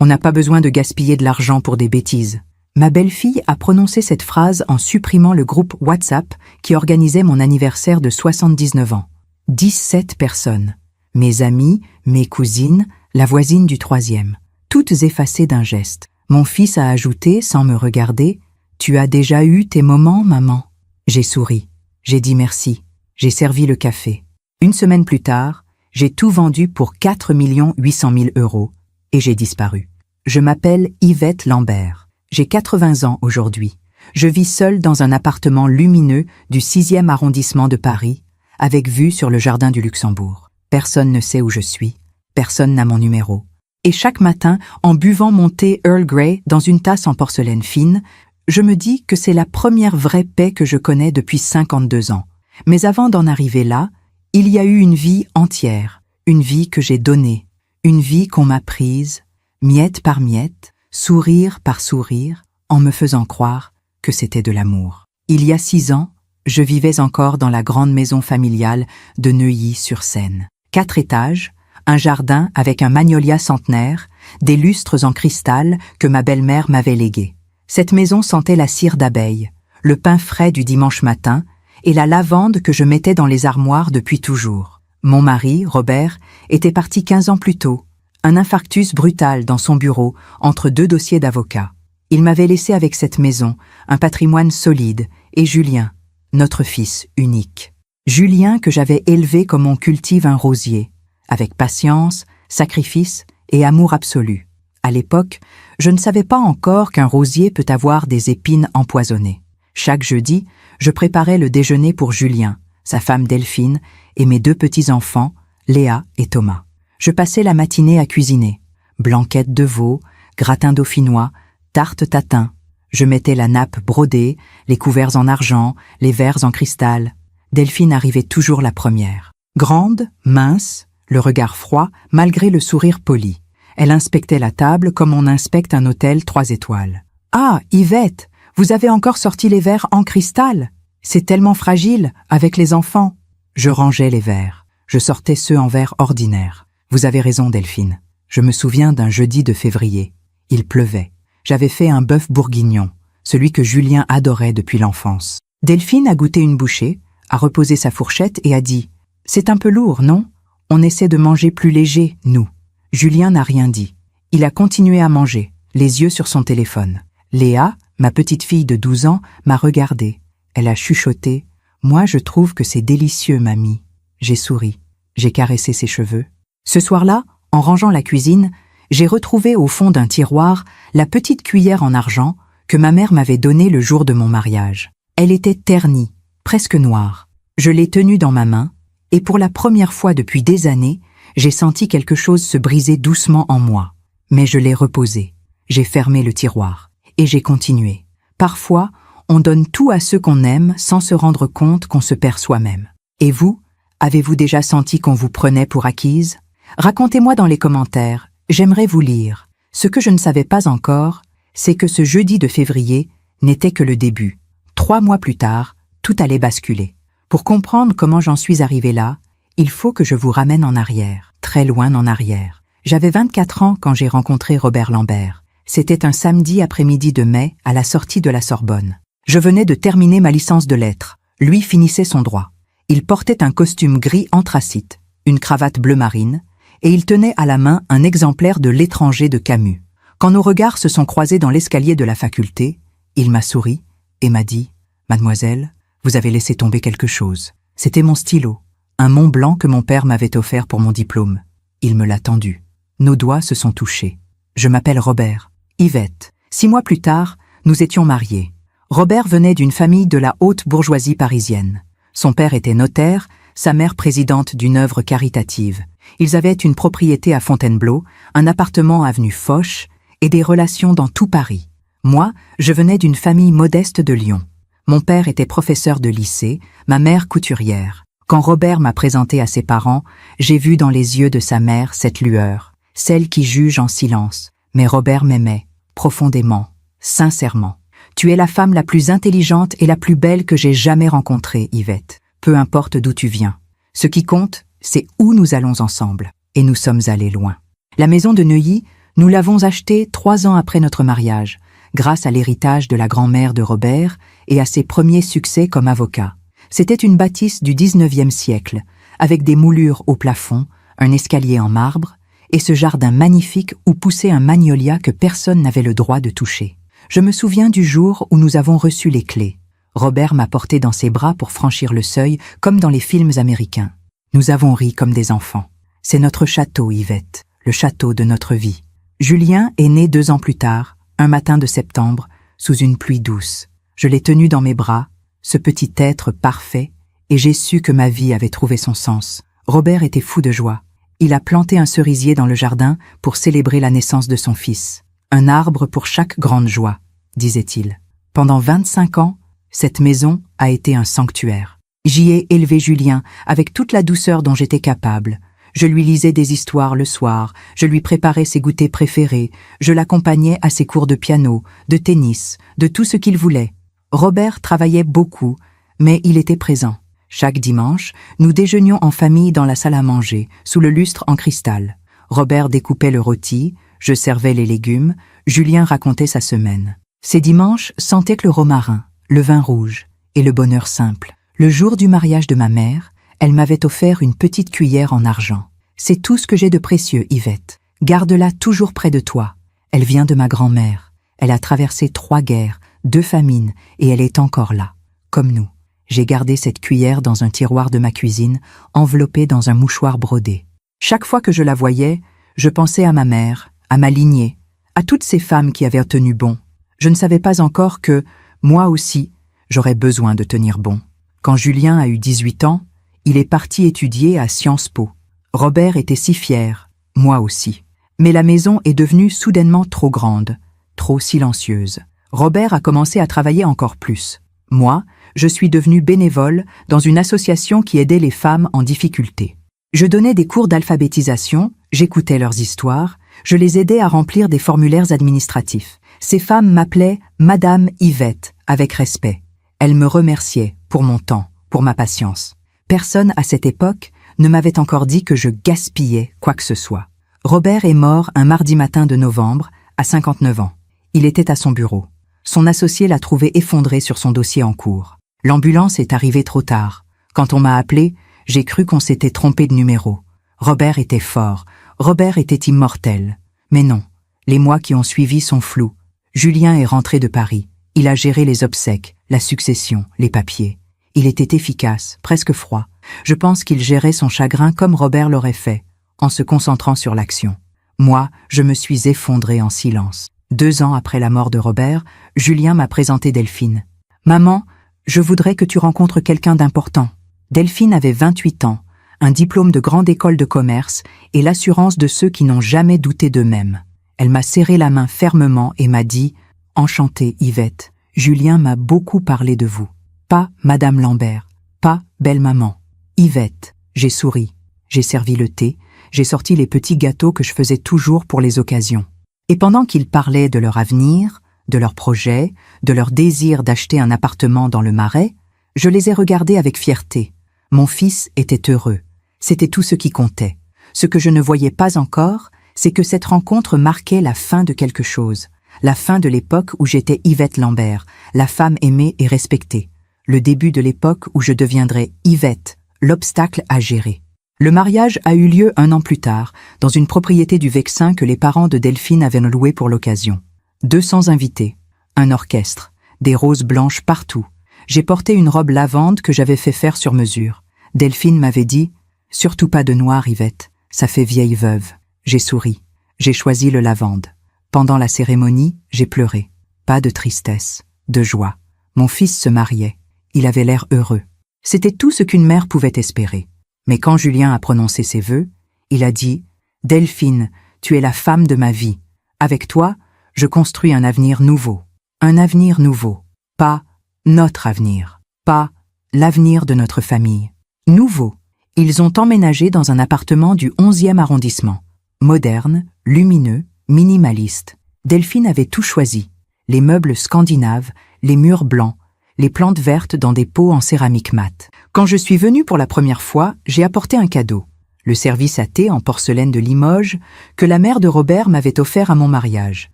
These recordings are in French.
On n'a pas besoin de gaspiller de l'argent pour des bêtises. Ma belle-fille a prononcé cette phrase en supprimant le groupe WhatsApp qui organisait mon anniversaire de 79 ans. 17 personnes. Mes amis, mes cousines, la voisine du troisième. Toutes effacées d'un geste. Mon fils a ajouté, sans me regarder, « Tu as déjà eu tes moments, maman ?» J'ai souri. J'ai dit merci. J'ai servi le café. Une semaine plus tard, j'ai tout vendu pour 4 800 000 € et j'ai disparu. Je m'appelle Yvette Lambert. J'ai 80 ans aujourd'hui. Je vis seule dans un appartement lumineux du 6e arrondissement de Paris, avec vue sur le jardin du Luxembourg. Personne ne sait où je suis. Personne n'a mon numéro. Et chaque matin, en buvant mon thé Earl Grey dans une tasse en porcelaine fine, je me dis que c'est la première vraie paix que je connais depuis 52 ans. Mais avant d'en arriver là, il y a eu une vie entière, une vie que j'ai donnée, une vie qu'on m'a prise, miette par miette, sourire par sourire, en me faisant croire que c'était de l'amour. Il y a 6 ans, je vivais encore dans la grande maison familiale de Neuilly-sur-Seine. 4 étages, un jardin avec un magnolia centenaire, des lustres en cristal que ma belle-mère m'avait légués. Cette maison sentait la cire d'abeille, le pain frais du dimanche matin et la lavande que je mettais dans les armoires depuis toujours. Mon mari, Robert, était parti 15 ans plus tôt. Un infarctus brutal dans son bureau, entre 2 dossiers d'avocat. Il m'avait laissé avec cette maison, un patrimoine solide, et Julien, notre fils unique. Julien que j'avais élevé comme on cultive un rosier, avec patience, sacrifice et amour absolu. À l'époque, je ne savais pas encore qu'un rosier peut avoir des épines empoisonnées. Chaque jeudi, je préparais le déjeuner pour Julien, sa femme Delphine et mes 2 petits-enfants, Léa et Thomas. Je passais la matinée à cuisiner. Blanquette de veau, gratin dauphinois, tarte tatin. Je mettais la nappe brodée, les couverts en argent, les verres en cristal. Delphine arrivait toujours la première. Grande, mince, le regard froid, malgré le sourire poli. Elle inspectait la table comme on inspecte un hôtel 3 étoiles. « Ah, Yvette, vous avez encore sorti les verres en cristal? C'est tellement fragile, avec les enfants. » Je rangeais les verres. Je sortais ceux en verre ordinaire. Vous avez raison, Delphine. Je me souviens d'un jeudi de février. Il pleuvait. J'avais fait un bœuf bourguignon, celui que Julien adorait depuis l'enfance. Delphine a goûté une bouchée, a reposé sa fourchette et a dit « C'est un peu lourd, non? On essaie de manger plus léger, nous. » Julien n'a rien dit. Il a continué à manger, les yeux sur son téléphone. Léa, ma petite fille de 12 ans, m'a regardée. Elle a chuchoté « Moi, je trouve que c'est délicieux, mamie. » J'ai souri. J'ai caressé ses cheveux. Ce soir-là, en rangeant la cuisine, j'ai retrouvé au fond d'un tiroir la petite cuillère en argent que ma mère m'avait donnée le jour de mon mariage. Elle était ternie, presque noire. Je l'ai tenue dans ma main, et pour la première fois depuis des années, j'ai senti quelque chose se briser doucement en moi. Mais je l'ai reposée. J'ai fermé le tiroir. Et j'ai continué. Parfois, on donne tout à ceux qu'on aime sans se rendre compte qu'on se perd soi-même. Et vous, avez-vous déjà senti qu'on vous prenait pour acquise? Racontez-moi dans les commentaires, j'aimerais vous lire. Ce que je ne savais pas encore, c'est que ce jeudi de février n'était que le début. 3 mois plus tard, tout allait basculer. Pour comprendre comment j'en suis arrivée là, il faut que je vous ramène en arrière, très loin en arrière. J'avais 24 ans quand j'ai rencontré Robert Lambert. C'était un samedi après-midi de mai à la sortie de la Sorbonne. Je venais de terminer ma licence de lettres. Lui finissait son droit. Il portait un costume gris anthracite, une cravate bleu marine, et il tenait à la main un exemplaire de L'étranger de Camus. Quand nos regards se sont croisés dans l'escalier de la faculté, il m'a souri et m'a dit « Mademoiselle, vous avez laissé tomber quelque chose. » C'était mon stylo, un Mont Blanc que mon père m'avait offert pour mon diplôme. Il me l'a tendu. Nos doigts se sont touchés. Je m'appelle Robert. Yvette. 6 mois plus tard, nous étions mariés. Robert venait d'une famille de la haute bourgeoisie parisienne. Son père était notaire, sa mère présidente d'une œuvre caritative. Ils avaient une propriété à Fontainebleau, un appartement avenue Foch et des relations dans tout Paris. Moi, je venais d'une famille modeste de Lyon. Mon père était professeur de lycée, ma mère couturière. Quand Robert m'a présenté à ses parents, j'ai vu dans les yeux de sa mère cette lueur, celle qui juge en silence. Mais Robert m'aimait, profondément, sincèrement. Tu es la femme la plus intelligente et la plus belle que j'ai jamais rencontrée, Yvette. Peu importe d'où tu viens. Ce qui compte, c'est où nous allons ensemble. Et nous sommes allés loin. La maison de Neuilly, Nous l'avons achetée 3 ans après notre mariage, grâce à l'héritage de la grand-mère de Robert et à ses premiers succès comme avocat. C'était une bâtisse du 19e siècle, avec des moulures au plafond, un escalier en marbre, et ce jardin magnifique où poussait un magnolia que personne n'avait le droit de toucher. Je me souviens du jour où nous avons reçu les clés. Robert m'a porté dans ses bras pour franchir le seuil, comme dans les films américains. Nous avons ri comme des enfants. C'est notre château, Yvette, le château de notre vie. Julien est né 2 ans plus tard, un matin de septembre, sous une pluie douce. Je l'ai tenu dans mes bras, ce petit être parfait, et j'ai su que ma vie avait trouvé son sens. Robert était fou de joie. Il a planté un cerisier dans le jardin pour célébrer la naissance de son fils. Un arbre pour chaque grande joie, disait-il. Pendant 25 ans, cette maison a été un sanctuaire. J'y ai élevé Julien avec toute la douceur dont j'étais capable. Je lui lisais des histoires le soir, je lui préparais ses goûters préférés, je l'accompagnais à ses cours de piano, de tennis, de tout ce qu'il voulait. Robert travaillait beaucoup, mais il était présent. Chaque dimanche, nous déjeunions en famille dans la salle à manger, sous le lustre en cristal. Robert découpait le rôti, je servais les légumes, Julien racontait sa semaine. Ces dimanches sentaient le romarin, le vin rouge et le bonheur simple. Le jour du mariage de ma mère, elle m'avait offert une petite cuillère en argent. C'est tout ce que j'ai de précieux, Yvette. Garde-la toujours près de toi. Elle vient de ma grand-mère. Elle a traversé 3 guerres, 2 famines, et elle est encore là, comme nous. J'ai gardé cette cuillère dans un tiroir de ma cuisine, enveloppée dans un mouchoir brodé. Chaque fois que je la voyais, je pensais à ma mère, à ma lignée, à toutes ces femmes qui avaient tenu bon. Je ne savais pas encore que, moi aussi, j'aurais besoin de tenir bon. Quand Julien a eu 18 ans, il est parti étudier à Sciences Po. Robert était si fier, moi aussi. Mais la maison est devenue soudainement trop grande, trop silencieuse. Robert a commencé à travailler encore plus. Moi, je suis devenue bénévole dans une association qui aidait les femmes en difficulté. Je donnais des cours d'alphabétisation, j'écoutais leurs histoires, je les aidais à remplir des formulaires administratifs. Ces femmes m'appelaient Madame Yvette, avec respect. Elles me remerciaient pour mon temps, pour ma patience. Personne à cette époque ne m'avait encore dit que je gaspillais quoi que ce soit. Robert est mort un mardi matin de novembre, à 59 ans. Il était à son bureau. Son associé l'a trouvé effondré sur son dossier en cours. L'ambulance est arrivée trop tard. Quand on m'a appelé, j'ai cru qu'on s'était trompé de numéro. Robert était fort, Robert était immortel. Mais non, les mois qui ont suivi sont flous. Julien est rentré de Paris. Il a géré les obsèques, la succession, les papiers. Il était efficace, presque froid. Je pense qu'il gérait son chagrin comme Robert l'aurait fait, en se concentrant sur l'action. Moi, je me suis effondré en silence. 2 ans après la mort de Robert, Julien m'a présenté Delphine. « Maman, je voudrais que tu rencontres quelqu'un d'important. » Delphine avait 28 ans, un diplôme de grande école de commerce et l'assurance de ceux qui n'ont jamais douté d'eux-mêmes. Elle m'a serré la main fermement et m'a dit « Enchantée, Yvette, Julien m'a beaucoup parlé de vous. Pas Madame Lambert, pas belle-maman. Yvette. » J'ai souri, j'ai servi le thé, j'ai sorti les petits gâteaux que je faisais toujours pour les occasions. Et pendant qu'ils parlaient de leur avenir, de leurs projets, de leur désir d'acheter un appartement dans le Marais, je les ai regardés avec fierté. Mon fils était heureux. C'était tout ce qui comptait. Ce que je ne voyais pas encore, c'est que cette rencontre marquait la fin de quelque chose. La fin de l'époque où j'étais Yvette Lambert, la femme aimée et respectée. Le début de l'époque où je deviendrais Yvette, l'obstacle à gérer. Le mariage a eu lieu 1 an plus tard, dans une propriété du Vexin que les parents de Delphine avaient louée pour l'occasion. 200 invités, un orchestre, des roses blanches partout. J'ai porté une robe lavande que j'avais fait faire sur mesure. Delphine m'avait dit « Surtout pas de noir, Yvette, ça fait vieille veuve. » J'ai souri. J'ai choisi le lavande. Pendant la cérémonie, j'ai pleuré. Pas de tristesse, de joie. Mon fils se mariait. Il avait l'air heureux. C'était tout ce qu'une mère pouvait espérer. Mais quand Julien a prononcé ses vœux, il a dit « Delphine, tu es la femme de ma vie. Avec toi, je construis un avenir nouveau. Un avenir nouveau. Pas notre avenir. Pas l'avenir de notre famille. Nouveau. » Ils ont emménagé dans un appartement du 11e arrondissement. Moderne, lumineux, minimaliste. Delphine avait tout choisi. Les meubles scandinaves, les murs blancs, les plantes vertes dans des pots en céramique mate. Quand je suis venue pour la première fois, j'ai apporté un cadeau. le service à thé en porcelaine de Limoges que la mère de Robert m'avait offert à mon mariage.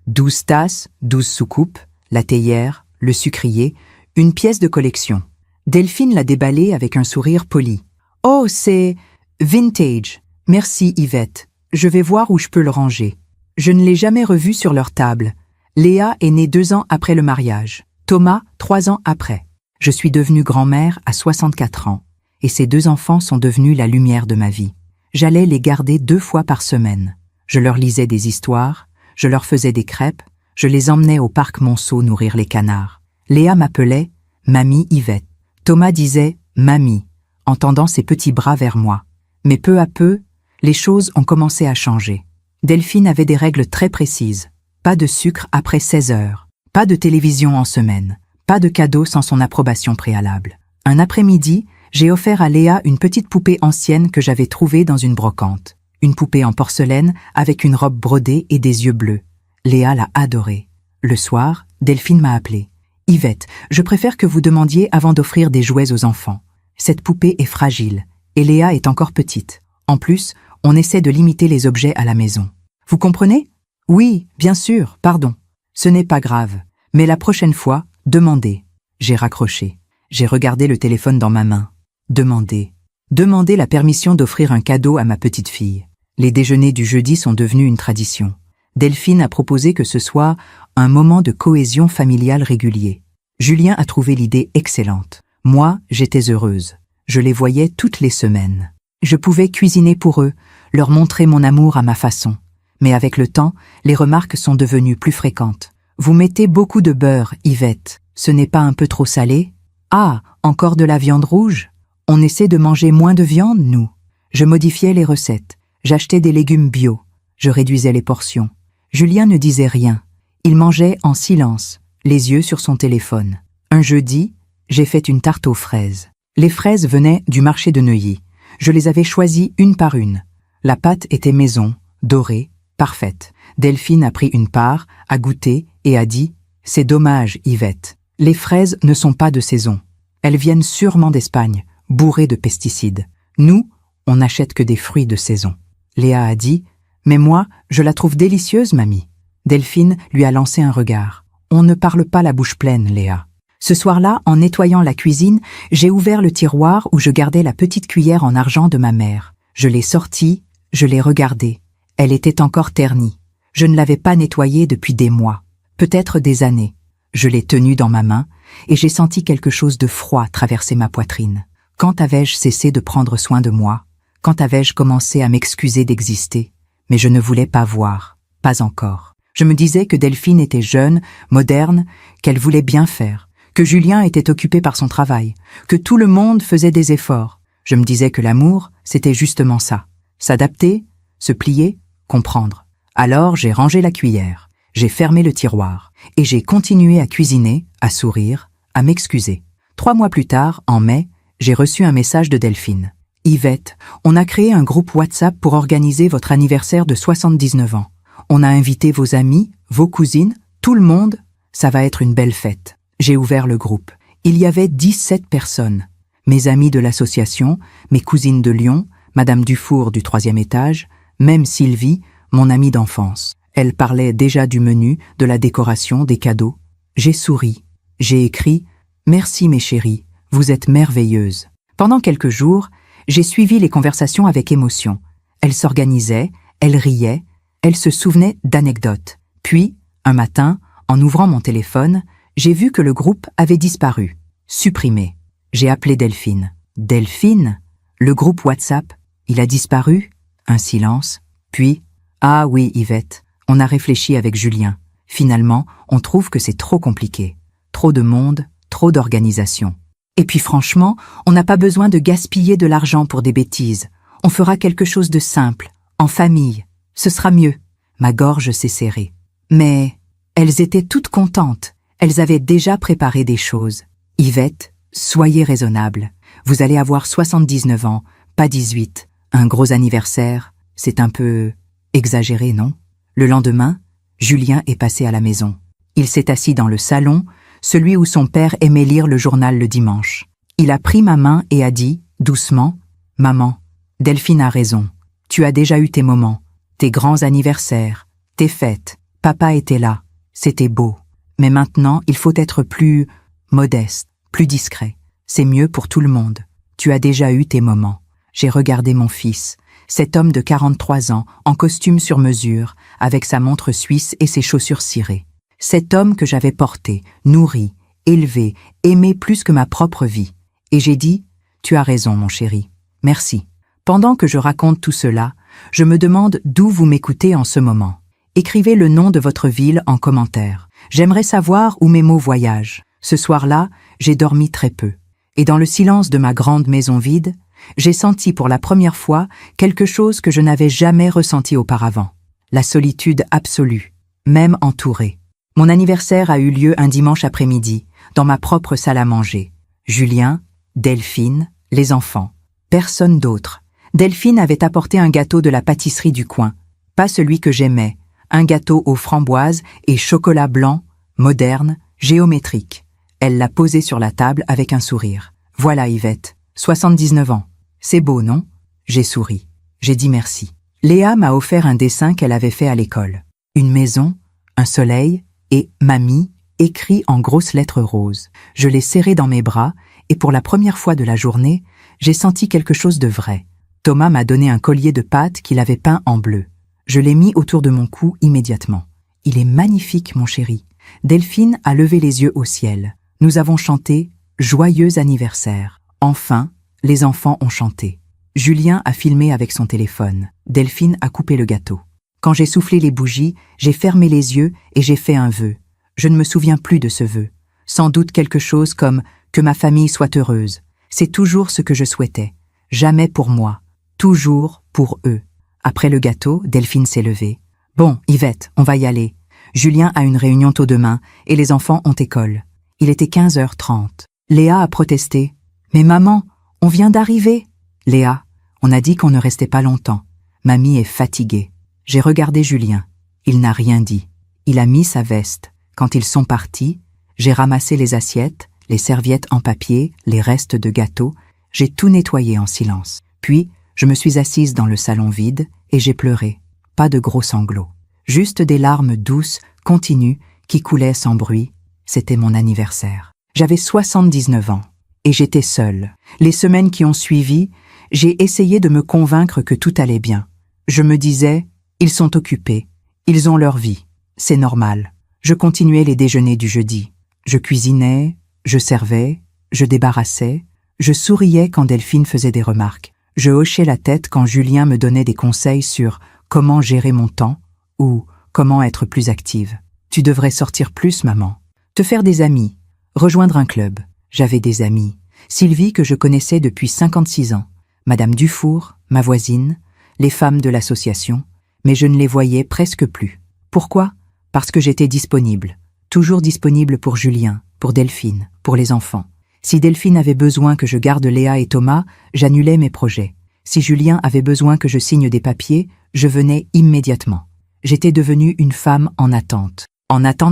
12 tasses, 12 soucoupes, la théière, le sucrier, une pièce de collection. Delphine l'a déballé avec un sourire poli. « Oh, c'est vintage. Merci Yvette. Je vais voir où je peux le ranger. » Je ne l'ai jamais revu sur leur table. Léa est née 2 ans après le mariage. Thomas, 3 ans après. Je suis devenue grand-mère à 64 ans. Et ces 2 enfants sont devenus la lumière de ma vie. J'allais les garder 2 fois par semaine. Je leur lisais des histoires, je leur faisais des crêpes, je les emmenais au parc Monceau nourrir les canards. Léa m'appelait « Mamie Yvette ». Thomas disait « Mamie », en tendant ses petits bras vers moi. Mais peu à peu, les choses ont commencé à changer. Delphine avait des règles très précises. Pas de sucre après 16 heures, pas de télévision en semaine, pas de cadeau sans son approbation préalable. Un après-midi, j'ai offert à Léa une petite poupée ancienne que j'avais trouvée dans une brocante. Une poupée en porcelaine avec une robe brodée et des yeux bleus. Léa l'a adorée. Le soir, Delphine m'a appelée. « Yvette, je préfère que vous demandiez avant d'offrir des jouets aux enfants. Cette poupée est fragile et Léa est encore petite. En plus, on essaie de limiter les objets à la maison. Vous comprenez ? Oui, bien sûr, pardon. Ce n'est pas grave, mais la prochaine fois, demandez. » J'ai raccroché. J'ai regardé le téléphone dans ma main. Demandez. Demandez la permission d'offrir un cadeau à ma petite fille. Les déjeuners du jeudi sont devenus une tradition. Delphine a proposé que ce soit un moment de cohésion familiale régulier. Julien a trouvé l'idée excellente. Moi, j'étais heureuse. Je les voyais toutes les semaines. Je pouvais cuisiner pour eux, leur montrer mon amour à ma façon. Mais avec le temps, les remarques sont devenues plus fréquentes. « Vous mettez beaucoup de beurre, Yvette. Ce n'est pas un peu trop salé ? Ah, encore de la viande rouge ? On essaie de manger moins de viande, nous. » Je modifiais les recettes. J'achetais des légumes bio. Je réduisais les portions. Julien ne disait rien. Il mangeait en silence, les yeux sur son téléphone. Un jeudi, j'ai fait une tarte aux fraises. Les fraises venaient du marché de Neuilly. Je les avais choisies une par une. La pâte était maison, dorée, parfaite. Delphine a pris une part, a goûté et a dit « C'est dommage, Yvette. Les fraises ne sont pas de saison. Elles viennent sûrement d'Espagne, bourrées de pesticides. Nous, on n'achète que des fruits de saison. » Léa a dit « Mais moi, je la trouve délicieuse, mamie. » Delphine lui a lancé un regard. « On ne parle pas la bouche pleine, Léa. » Ce soir-là, en nettoyant la cuisine, j'ai ouvert le tiroir où je gardais la petite cuillère en argent de ma mère. Je l'ai sortie, je l'ai regardée. Elle était encore ternie. Je ne l'avais pas nettoyée depuis des mois, peut-être des années. Je l'ai tenue dans ma main et j'ai senti quelque chose de froid traverser ma poitrine. Quand avais-je cessé de prendre soin de moi ? Quand avais-je commencé à m'excuser d'exister ? Mais je ne voulais pas voir, pas encore. Je me disais que Delphine était jeune, moderne, qu'elle voulait bien faire, que Julien était occupé par son travail, que tout le monde faisait des efforts. Je me disais que l'amour, c'était justement ça. S'adapter, se plier, comprendre. Alors j'ai rangé la cuillère, j'ai fermé le tiroir et j'ai continué à cuisiner, à sourire, à m'excuser. 3 mois plus tard, en mai, j'ai reçu un message de Delphine. « Yvette, on a créé un groupe WhatsApp pour organiser votre anniversaire de 79 ans. On a invité vos amis, vos cousines, tout le monde. Ça va être une belle fête. » J'ai ouvert le groupe. Il y avait 17 personnes. Mes amis de l'association, mes cousines de Lyon, Madame Dufour du 3e étage, même Sylvie, mon amie d'enfance. Elle parlait déjà du menu, de la décoration, des cadeaux. J'ai souri. J'ai écrit « Merci mes chéris, vous êtes merveilleuses. » Pendant quelques jours, j'ai suivi les conversations avec émotion. Elles s'organisaient, elles riaient, elles se souvenaient d'anecdotes. Puis, un matin, en ouvrant mon téléphone, j'ai vu que le groupe avait disparu, supprimé. J'ai appelé Delphine. « Delphine ? Le groupe WhatsApp, il a disparu ?» Un silence. Puis, « Ah oui, Yvette, on a réfléchi avec Julien. Finalement, on trouve que c'est trop compliqué. Trop de monde, trop d'organisation. Et puis franchement, on n'a pas besoin de gaspiller de l'argent pour des bêtises. On fera quelque chose de simple, en famille. Ce sera mieux. » Ma gorge s'est serrée. Mais elles étaient toutes contentes. Elles avaient déjà préparé des choses. « Yvette, soyez raisonnable. Vous allez avoir 79 ans, pas 18. Un gros anniversaire, c'est un peu exagéré, non ?» Le lendemain, Julien est passé à la maison. Il s'est assis dans le salon, celui où son père aimait lire le journal le dimanche. Il a pris ma main et a dit, doucement, « Maman, Delphine a raison. Tu as déjà eu tes moments, tes grands anniversaires, tes fêtes. Papa était là. C'était beau. Mais maintenant, il faut être plus modeste, plus discret. C'est mieux pour tout le monde. Tu as déjà eu tes moments. J'ai regardé mon fils, cet homme de 43 ans, en costume sur mesure, avec sa montre suisse et ses chaussures cirées. Cet homme que j'avais porté, nourri, élevé, aimé plus que ma propre vie. Et j'ai dit, tu as raison, mon chéri. Merci. Pendant que je raconte tout cela, je me demande d'où vous m'écoutez en ce moment. Écrivez le nom de votre ville en commentaire. J'aimerais savoir où mes mots voyagent. Ce soir-là, j'ai dormi très peu. Et dans le silence de ma grande maison vide, j'ai senti pour la première fois quelque chose que je n'avais jamais ressenti auparavant. La solitude absolue, même entourée. Mon anniversaire a eu lieu un dimanche après-midi, dans ma propre salle à manger. Julien, Delphine, les enfants. Personne d'autre. Delphine avait apporté un gâteau de la pâtisserie du coin. Pas celui que j'aimais. Un gâteau aux framboises et chocolat blanc, moderne, géométrique. Elle l'a posé sur la table avec un sourire. Voilà Yvette, 79 ans. C'est beau, non? J'ai souri. J'ai dit merci. Léa m'a offert un dessin qu'elle avait fait à l'école. Une maison, un soleil et « Mamie » écrit en grosses lettres roses. Je l'ai serré dans mes bras et pour la première fois de la journée, j'ai senti quelque chose de vrai. Thomas m'a donné un collier de pâte qu'il avait peint en bleu. Je l'ai mis autour de mon cou immédiatement. Il est magnifique, mon chéri. Delphine a levé les yeux au ciel. Nous avons chanté « Joyeux anniversaire ». Enfin, les enfants ont chanté. Julien a filmé avec son téléphone. Delphine a coupé le gâteau. Quand j'ai soufflé les bougies, j'ai fermé les yeux et j'ai fait un vœu. Je ne me souviens plus de ce vœu. Sans doute quelque chose comme « que ma famille soit heureuse ». C'est toujours ce que je souhaitais. Jamais pour moi. Toujours pour eux. Après le gâteau, Delphine s'est levée. « Bon, Yvette, on va y aller. Julien a une réunion tôt demain et les enfants ont école. » Il était 15h30. Léa a protesté. « Mais maman, on vient d'arriver. » « Léa, on a dit qu'on ne restait pas longtemps. Mamie est fatiguée. » J'ai regardé Julien. Il n'a rien dit. Il a mis sa veste. Quand ils sont partis, j'ai ramassé les assiettes, les serviettes en papier, les restes de gâteau. J'ai tout nettoyé en silence. Puis, je me suis assise dans le salon vide et j'ai pleuré. Pas de gros sanglots. Juste des larmes douces, continues, qui coulaient sans bruit. C'était mon anniversaire. J'avais 79 ans. Et j'étais seule. Les semaines qui ont suivi, j'ai essayé de me convaincre que tout allait bien. Je me disais, ils sont occupés, ils ont leur vie, c'est normal. Je continuais les déjeuners du jeudi. Je cuisinais, je servais, je débarrassais, je souriais quand Delphine faisait des remarques. Je hochais la tête quand Julien me donnait des conseils sur comment gérer mon temps ou comment être plus active. Tu devrais sortir plus, maman. Te faire des amis, rejoindre un club. J'avais des amis. Sylvie, que je connaissais depuis 56 ans. Madame Dufour, ma voisine, les femmes de l'association, mais je ne les voyais presque plus. Pourquoi? Parce que j'étais disponible. Toujours disponible pour Julien, pour Delphine, pour les enfants. Si Delphine avait besoin que je garde Léa et Thomas, j'annulais mes projets. Si Julien avait besoin que je signe des papiers, je venais immédiatement. J'étais devenue une femme en attente